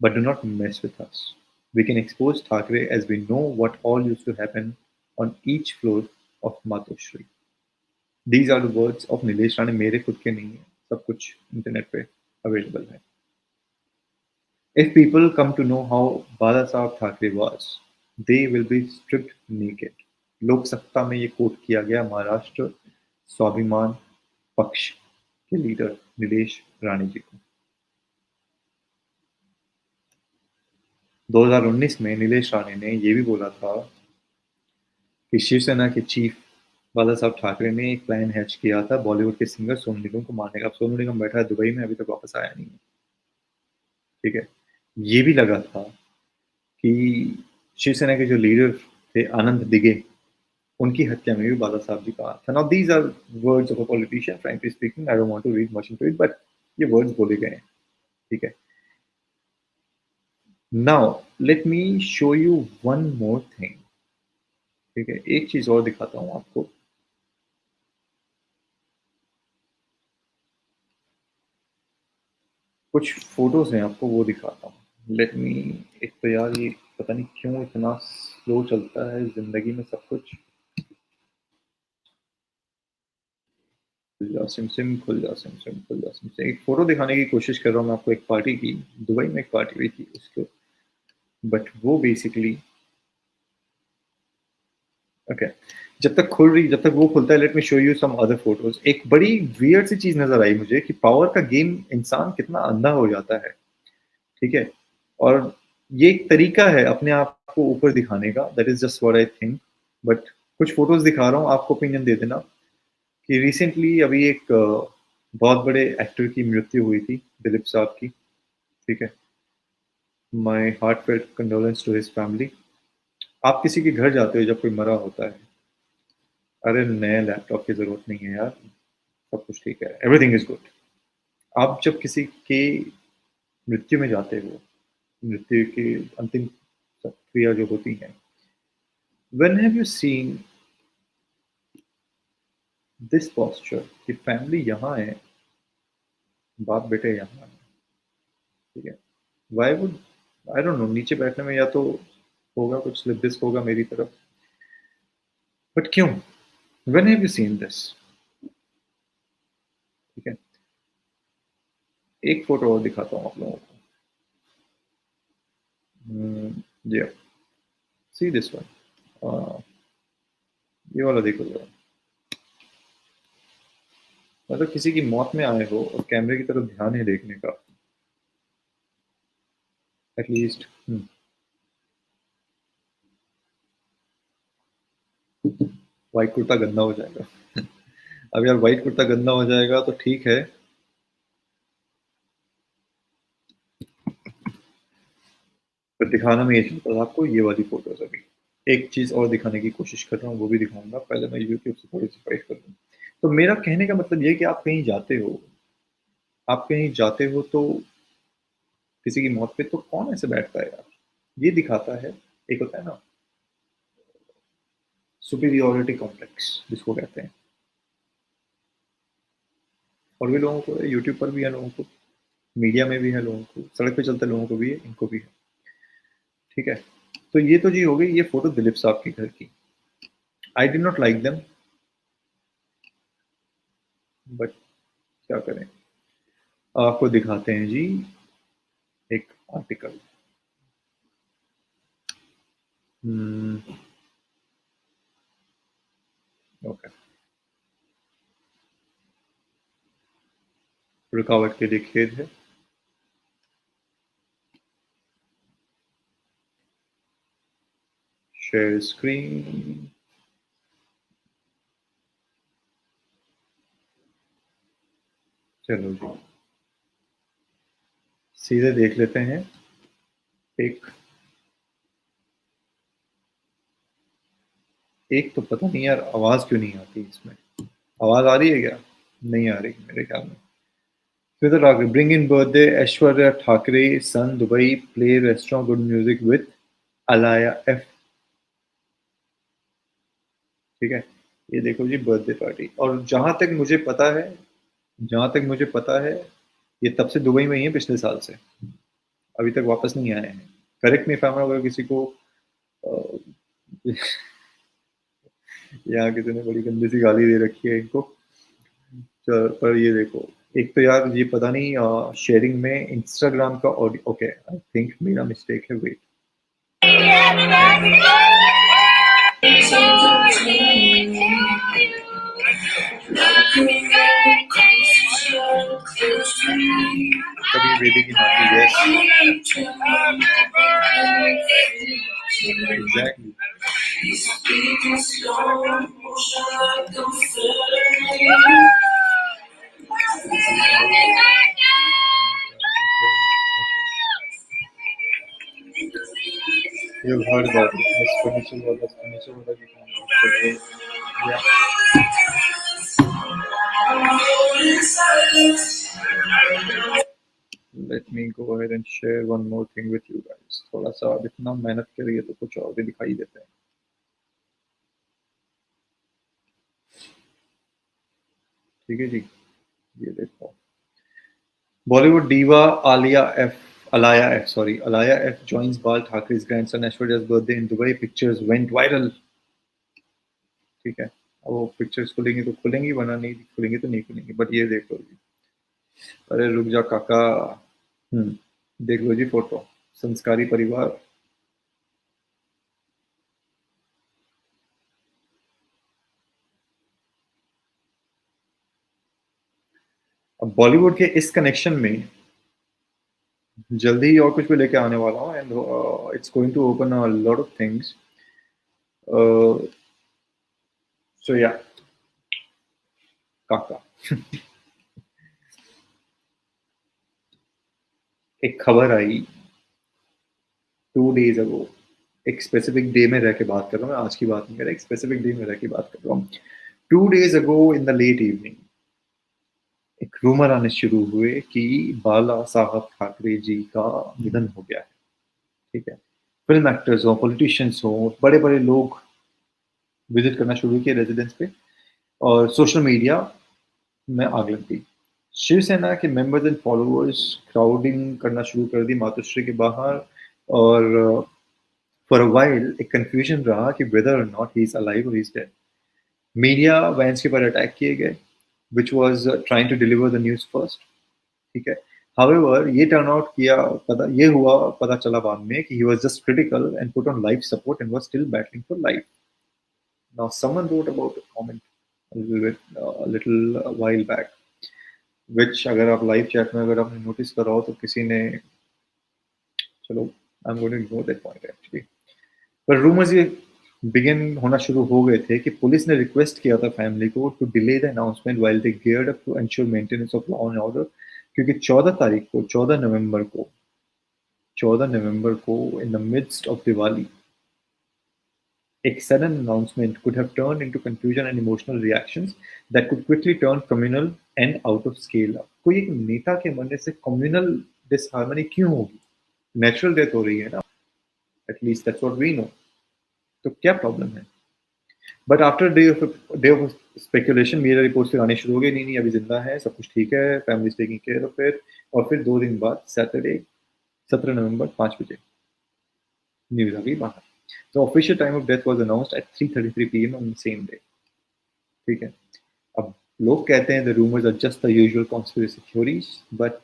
but do not mess with us. We can expose Thackeray as we know what all used to happen on each floor of Matoshri. These are the words of Nilesh Rane, मेरे खुद के नहीं है, सब कुछ internet पे available है। If people come to know how Bala Saheb Thackeray was, they will be stripped naked. लोक सत्ता में ये कोट किया गया महाराष्ट्र स्वाभिमान पक्ष के लीडर नीलेश राणे जी को। 2019 में नीलेश राणे ने ये भी बोला था कि शिवसेना के चीफ बाला साहब ठाकरे ने एक प्लान हैच किया था बॉलीवुड के सिंगर सोनू निगम को मारने का। अब सोनू निगम बैठा है दुबई में, अभी तक वापस आया नहीं है, ठीक है। ये भी लगा था कि शिवसेना के जो लीडर थे आनंद दिगे, उनकी हत्या में भी बाला साहब जी का हाथ था। Now these are words of a politician, frankly speaking, I don't want to read much into it, but ये वर्ड्स बोले गए हैं, ठीक है। Now let me show you one more thing, ठीक है, एक चीज और दिखाता हूं आपको। कुछ फोटोज हैं, आपको वो दिखाता हूँ। लेट मी, एक तो यार ये पता नहीं क्यों इतना स्लो चलता है जिंदगी में सब कुछ। एक फोटो दिखाने की कोशिश कर रहा हूँ मैं आपको, एक पार्टी की, दुबई में एक पार्टी हुई थी उसको, बट वो बेसिकली ओके जब तक वो खुलता है, let me show you some other photos. एक बड़ी वियर्ड सी चीज नजर आई मुझे कि पावर का गेम इंसान कितना अंधा हो जाता है, ठीक है। और ये एक तरीका है अपने आप को ऊपर दिखाने का, that is just what I think. But कुछ फोटोज दिखा रहा हूँ, आपको ओपिनियन दे देना कि रिसेंटली अभी एक बहुत बड़े एक्टर की मृत्यु हुई थी, दिलीप साहब की, ठीक है। My heartfelt condolence to his family. आप किसी के घर जाते हो जब कोई मरा होता है, अरे नए लैपटॉप की जरूरत नहीं है यार, सब कुछ ठीक है, एवरीथिंग इज गुड। आप जब किसी के मृत्यु में जाते हो, मृत्यु की अंतिम क्रिया जो होती है, when have you seen this posture कि फैमिली यहाँ है, बाप बेटे यहाँ है, ठीक है। Why would, I don't know, नीचे बैठने में या तो होगा कुछ स्लिप डिस्क होगा मेरी तरफ, बट क्यों? When have you seen this? ठीक है, एक फोटो और दिखाता हूँ आप लोगों को। जी, सी दिस वन, ये वाला देखो जरा। मतलब किसी की मौत में आए हो और कैमरे की तरफ ध्यान है देखने का, एटलीस्ट। व्हाइट कुर्ता गंदा हो जाएगा। अब यार व्हाइट कुर्ता गंदा हो जाएगा तो ठीक है, पर दिखाना मैं ये चाहता था आपको ये वाली फोटोज अभी। एक चीज और दिखाने की कोशिश कर रहा हूँ, वो भी दिखाऊंगा, पहले मैं यूट्यूब से थोड़ी सी फाइट कर लूँ। तो मेरा कहने का मतलब ये है कि आप कहीं जाते हो, आप कहीं जाते हो तो किसी की मौत पे तो कौन ऐसे बैठता है यार? ये दिखाता है, एक होता है ना सुपीरियोरिटी कॉम्प्लेक्स जिसको कहते हैं, और भी लोगों को है, यूट्यूब पर भी है लोगों को, मीडिया में भी है लोगों को, सड़क पे चलते लोगों को भी है, इनको भी है। ठीक है, तो ये तो जी हो गई ये फोटो दिलीप साहब के घर की। I did not like them, but क्या करें। आपको दिखाते हैं जी एक आर्टिकल। ओके, रुकावट के लिए खेद है। शेयर स्क्रीन, चलो जी सीधे देख लेते हैं। एक एक तो पता नहीं यार आवाज क्यों नहीं आती इसमें, आवाज आ रही है क्या? नहीं आ रही मेरे ख्याल में। फिर तो bring in birthday Aishwarya Thackeray son Dubai play restaurant good music with Alaya F. ठीक है, ये देखो जी बर्थडे पार्टी, और जहां तक मुझे पता है ये तब से दुबई में ही है, पिछले साल से अभी तक वापस नहीं आए हैं। Correct me if I am, अगर किसी को अ, यहाँ किसी ने बड़ी गंदी सी गाली दे रखी है इनको। पर ये देखो, एक तो यार ये पता नहीं शेयरिंग में इंस्टाग्राम का ऑडियो, ओके आई थिंक मेरा मिस्टेक है, वेट। कभी वेदी की नाती, yes exactly. You've heard about it. This furniture वाला भी काम है, तो yeah. Let me go ahead and share one more thing with you guys. थोड़ा सा अब इतना मेहनत करिए तो कुछ और भी दिखाई देते हैं। ठीक है जी, ये देखो, Bollywood diva Alaya F, sorry, Alaya F joins Bal Thakre's grandson Aishwarya's birthday in Dubai. Pictures went viral. ठीक है, अब वो पिक्चर्स खुलेंगी तो खुलेंगी, वरना नहीं खुलेंगी तो नहीं खुलेंगी, बट ये देख लो जी। अरे रुक जा काका। देख लो जी फोटो, संस्कारी परिवार। अब बॉलीवुड के इस कनेक्शन में जल्दी ही और कुछ भी लेके आने वाला हूँ, and it's going to open a lot of things. So yeah काका, एक खबर आई 2 days अगो, एक स्पेसिफिक डे में रह के बात कर रहा हूँ मैं, आज की बात नहीं कर रहा, एक स्पेसिफिक डे में रह के बात कर रहा हूँ। 2 days ago in the late evening एक रूमर आने शुरू हुए कि बाला साहब ठाकरे जी का निधन हो गया है। ठीक है, फिल्म एक्टर्स हो, पॉलिटिशियंस हो, बड़े बड़े लोग विजिट करना शुरू किए रेजिडेंस पे, और सोशल मीडिया में आग लग गई। शिवसेना के मेंबर्स एंड फॉलोअर्स क्राउडिंग करना शुरू कर दी मातोश्री के बाहर, और For a while, एक confusion रहा कि whether or not he is alive or he is dead. Media vans के ऊपर अटैक किए गए, which was trying to deliver the news first. ठीक है. However, ये टर्न आउट किया पता चला बाद में कि he was just critical and put on life support and was still battling for life. Now, someone wrote about a comment a little while back, which अगर आप लाइव चैट में अगर आपने नोटिस करा हो तो किसी ने चलो I'm going to ignore that point actually. पर रूमर्स ये बिगिन होना शुरू हो गए थे कि पुलिस ने रिक्वेस्ट किया था फैमिली को to delay the announcement while they geared up to ensure maintenance of law and order, क्योंकि 14 नवंबर को in the midst of Diwali एक sudden announcement could have turned into confusion and emotional reactions that could quickly turn communal and out of scale. कोई एक नेता के मरने से communal disharmony क्यों होगी? Natural death हो रही है ना? At least that's what we know. तो क्या प्रॉब्लम है? But after day of speculation मेरा रिपोर्ट फिर आने शुरू हो गए, नहीं अभी जिंदा है, सब कुछ ठीक है, family taking care of it. और फिर 2 दिन बाद सैटरडे 17 नवंबर 5 बजे न्यूज आ गई बाहर। The official time of death was announced at 3:33 PM on the same day. ठीक है, अब लोग कहते हैं the rumours are just the usual conspiracy theories, but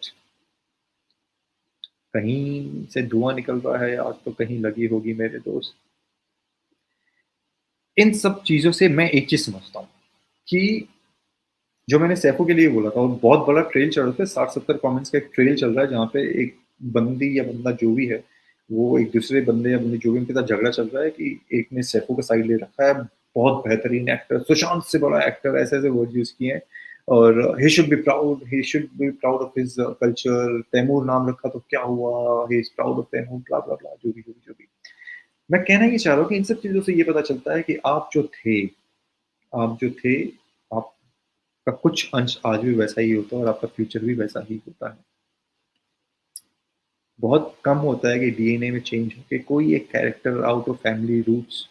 कहीं से धुआं निकल रहा है, आग तो कहीं लगी होगी मेरे दोस्त। इन सब चीज़ों से मैं एक चीज़ समझता हूँ कि जो मैंने सैफो के लिए बोला था, और बहुत बड़ा ट्रेल चल रहा था, 60-70 कमेंट्स का एक ट्रेल चल रहा है जहाँ पे एक बंदी या बंदा जो भी है वो एक दूसरे बंदे या बंदी जो भी उनके साथ झगड़ा चल रहा है कि एक ने सैफो का साइड ले रखा है, बहुत बेहतरीन एक्टर, सुशांत से बड़ा एक्टर, ऐसे ऐसे वर्ड यूज किए हैं, और he should be proud of his culture, Taimur नाम रखा तो क्या हुआ, he is proud of Taimur, blah blah blah, जो भी। मैं कहना ये चाह रहा हूँ कि इन सब चीज़ों से ये पता चलता है कि आप जो थे, आपका कुछ अंश आज भी वैसा ही होता है और आपका फ्यूचर भी वैसा ही होता है। बहुत कम होता है कि डीएनए में चेंज होके कोई एक character out of family roots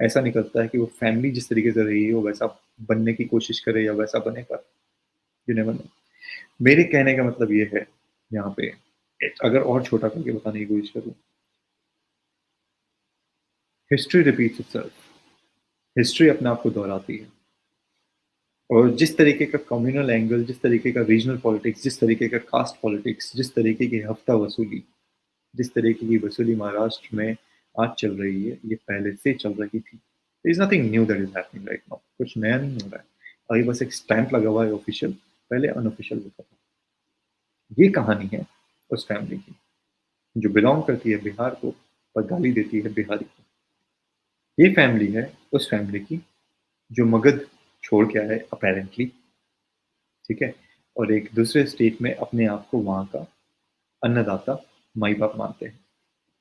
ऐसा निकलता है कि वो फैमिली जिस तरीके से रही है वो वैसा बनने की कोशिश करे या वैसा बने, पर यू नेवर नो। मेरे कहने का मतलब ये है यहाँ पे, अगर और छोटा करके बताने की कोशिश करूँ, हिस्ट्री रिपीट्स इटसेल्फ, हिस्ट्री अपने आप को दोहराती है, और जिस तरीके का कम्युनल एंगल, जिस तरीके का रीजनल पॉलिटिक्स, जिस तरीके का कास्ट पॉलिटिक्स, जिस तरीके की हफ्ता वसूली, जिस तरीके की वसूली महाराष्ट्र में आज चल रही है, ये पहले से चल रही थी। There is nothing new that is happening right now. कुछ नया नहीं हो रहा है, अभी बस एक स्टैंप लगा हुआ है ऑफिशियल, पहले अनऑफिशियल होता था। ये कहानी है उस फैमिली की जो बिलोंग करती है बिहार को पर गाली देती है बिहारी को। ये फैमिली है उस फैमिली की जो मगध छोड़ के आए अपेरेंटली, ठीक है, और एक दूसरे स्टेट में अपने आप को वहाँ का अन्नदाता माई बाप मानते हैं।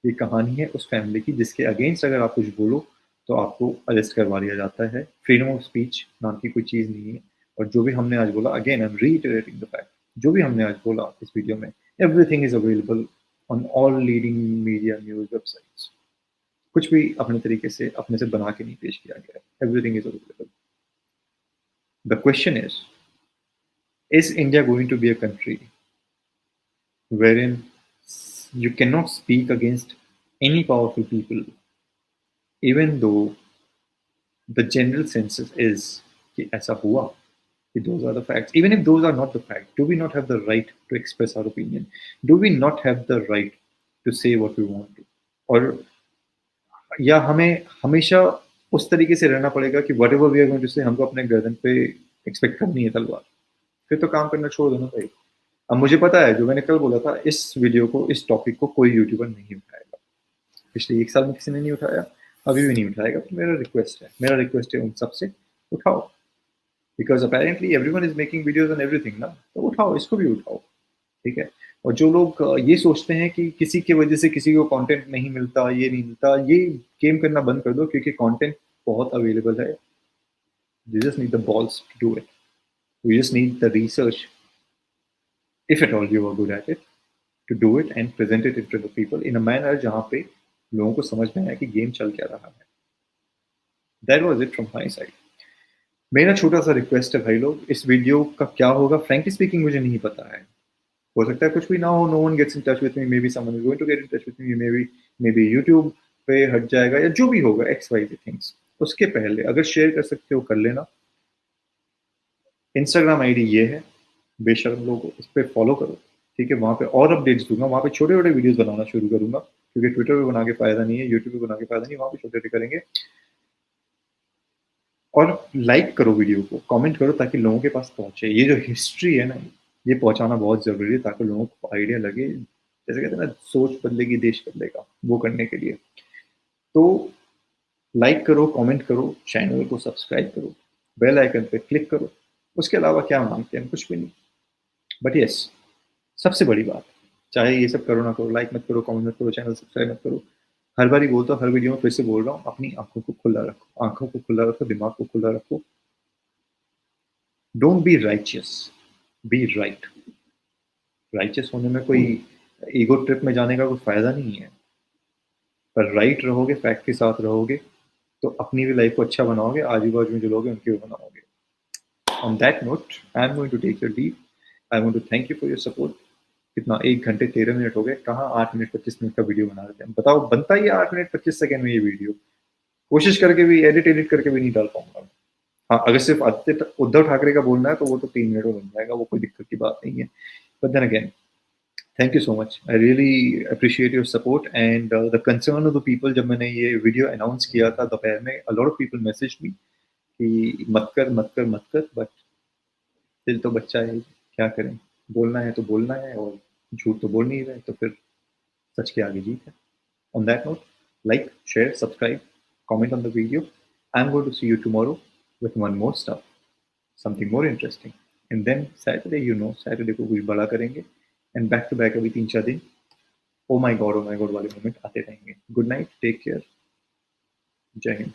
ये कहानी है उस फैमिली की जिसके अगेंस्ट अगर आप कुछ बोलो तो आपको अरेस्ट करवा लिया जाता है। फ्रीडम ऑफ स्पीच नाम की कोई चीज़ नहीं है। और जो भी हमने आज बोला, again I am reiterating the fact, जो भी हमने आज बोला इस वीडियो में, everything is available on all leading media news websites. कुछ भी अपने तरीके से अपने से बना के नहीं पेश किया गया है, everything is available. The question is India going to be a country wherein you cannot speak against any powerful people, even though the general census is कि ऐसा हुआ, कि those are the facts. Even if those are not the facts, do we not have the right to express our opinion? Do we not have the right to say what we want to? और या हमें हमेशा उस तरीके से रहना पड़ेगा कि whatever we are going to say हमको अपने गर्दन पे एक्सपेक्ट करनी है तलवार, फिर तो काम करना छोड़ देना भाई। अब मुझे पता है जो मैंने कल बोला था, इस वीडियो को, इस टॉपिक को कोई यूट्यूबर नहीं उठाएगा, पिछले 1 साल में किसी ने नहीं उठाया, अभी भी नहीं उठाएगा। तो मेरा रिक्वेस्ट है उन सबसे, उठाओ, because apparently everyone is making videos on everything ना, तो उठाओ, इसको भी उठाओ, ठीक है। और जो लोग ये सोचते हैं कि किसी की वजह से किसी को कंटेंट नहीं मिलता, ये नहीं मिलता, ये गेम करना बंद कर दो, क्योंकि कंटेंट बहुत अवेलेबल है। You just need the balls to do it. You just need the research, if at all you are good at it, to do it and present it to the people in a manner जहाँ पे लोगों को समझ में आए कि game चल क्या रहा है। That was it from my side. मेरा छोटा सा रिक्वेस्ट है भाई लोग, इस वीडियो का क्या होगा फ्रैंकली स्पीकिंग मुझे नहीं पता है, हो सकता है कुछ भी ना हो, no one gets in touch with me, maybe someone is going to get in touch with me, maybe YouTube पे हट जाएगा या जो भी होगा XYZ थिंग्स, उसके पहले अगर शेयर कर सकते हो कर लेना। इंस्टाग्राम आईडी ये है, बेशर्म लोग इस पे फॉलो करो, ठीक है? वहाँ पे और अपडेट्स दूँगा, वहाँ पे छोटे-छोटे वीडियोज़ बनाना शुरू करूँगा, क्योंकि ट्विटर पे बना के फ़ायदा नहीं है, यूट्यूब पे बना के फ़ायदा नहीं है, वहाँ पे छोटे-छोटे करेंगे। और लाइक करो वीडियो को, कमेंट करो ताकि लोगों के पास पहुँचे। ये जो हिस्ट्री है ना, ये पहुँचाना बहुत ज़रूरी है ताकि लोगों को आइडिया लगे, जैसे कहते हैं ना, सोच बदलेगी देश बदलेगा, वो करने के लिए। तो लाइक करो, कमेंट करो, चैनल को सब्सक्राइब करो, बेल आइकन पे क्लिक करो। उसके अलावा क्या माँगते हैं? कुछ भी नहीं। बट येस, सबसे बड़ी बात, चाहे ये सब करो ना करो, लाइक मत करो, कमेंट मत करो, चैनल सब्सक्राइब मत करो। हर बारी बोलता हूँ, हर वीडियो में फिर से बोल रहा हूँ, अपनी आँखों को खुला रखो, आँखों को खुला रखो, दिमाग को खुला रखो। Don't be righteous, be right. Righteous होने में कोई ईगो ट्रिप में जाने का कोई फ़ायदा नहीं है। पर राइट रहोगे, फैक्ट के साथ रहोगे, तो अपनी भी लाइफ़ को अच्छा बनाओगे, आजू-बाजू में जो लोग हैं उनकी भी बनाओगे। On that note, I am going to take your leave. I want to thank you for your support. कितना 1 घंटे 13 मिनट हो गए, कहाँ 8 मिनट 25 मिनट का वीडियो बना रहे थे हम। बताओ, बनता ही है 8 मिनट 25 सेकंड में ये वीडियो? कोशिश करके भी एडिट करके भी नहीं डाल पाऊँगा। हाँ, अगर सिर्फ़ उद्धव ठाकरे का बोलना है तो वो तो 3 मिनट में बन जाएगा, वो कोई दिक्कत की बात नहीं है। But then again, thank you so much. I really appreciate your support and the concern of the people. जब मैंने ये वीडियो अनाउंस किया था दोपहर में, a lot of people messaged me कि मत कर, मत कर, मत कर, बट दिल तो बच्चा है, क्या करें? बोलना है तो बोलना है और झूठ तो बोल नहीं रहे, तो फिर सच के आगे जीत है। On that note, like, share, subscribe, comment on the video. I'm going to see you tomorrow with one more stuff, something more interesting. And then Saturday, Saturday को कुछ बड़ा करेंगे and back to back अभी 3-4 दिन oh my god वाले moment आते रहेंगे। Good night, take care, जय हिंद।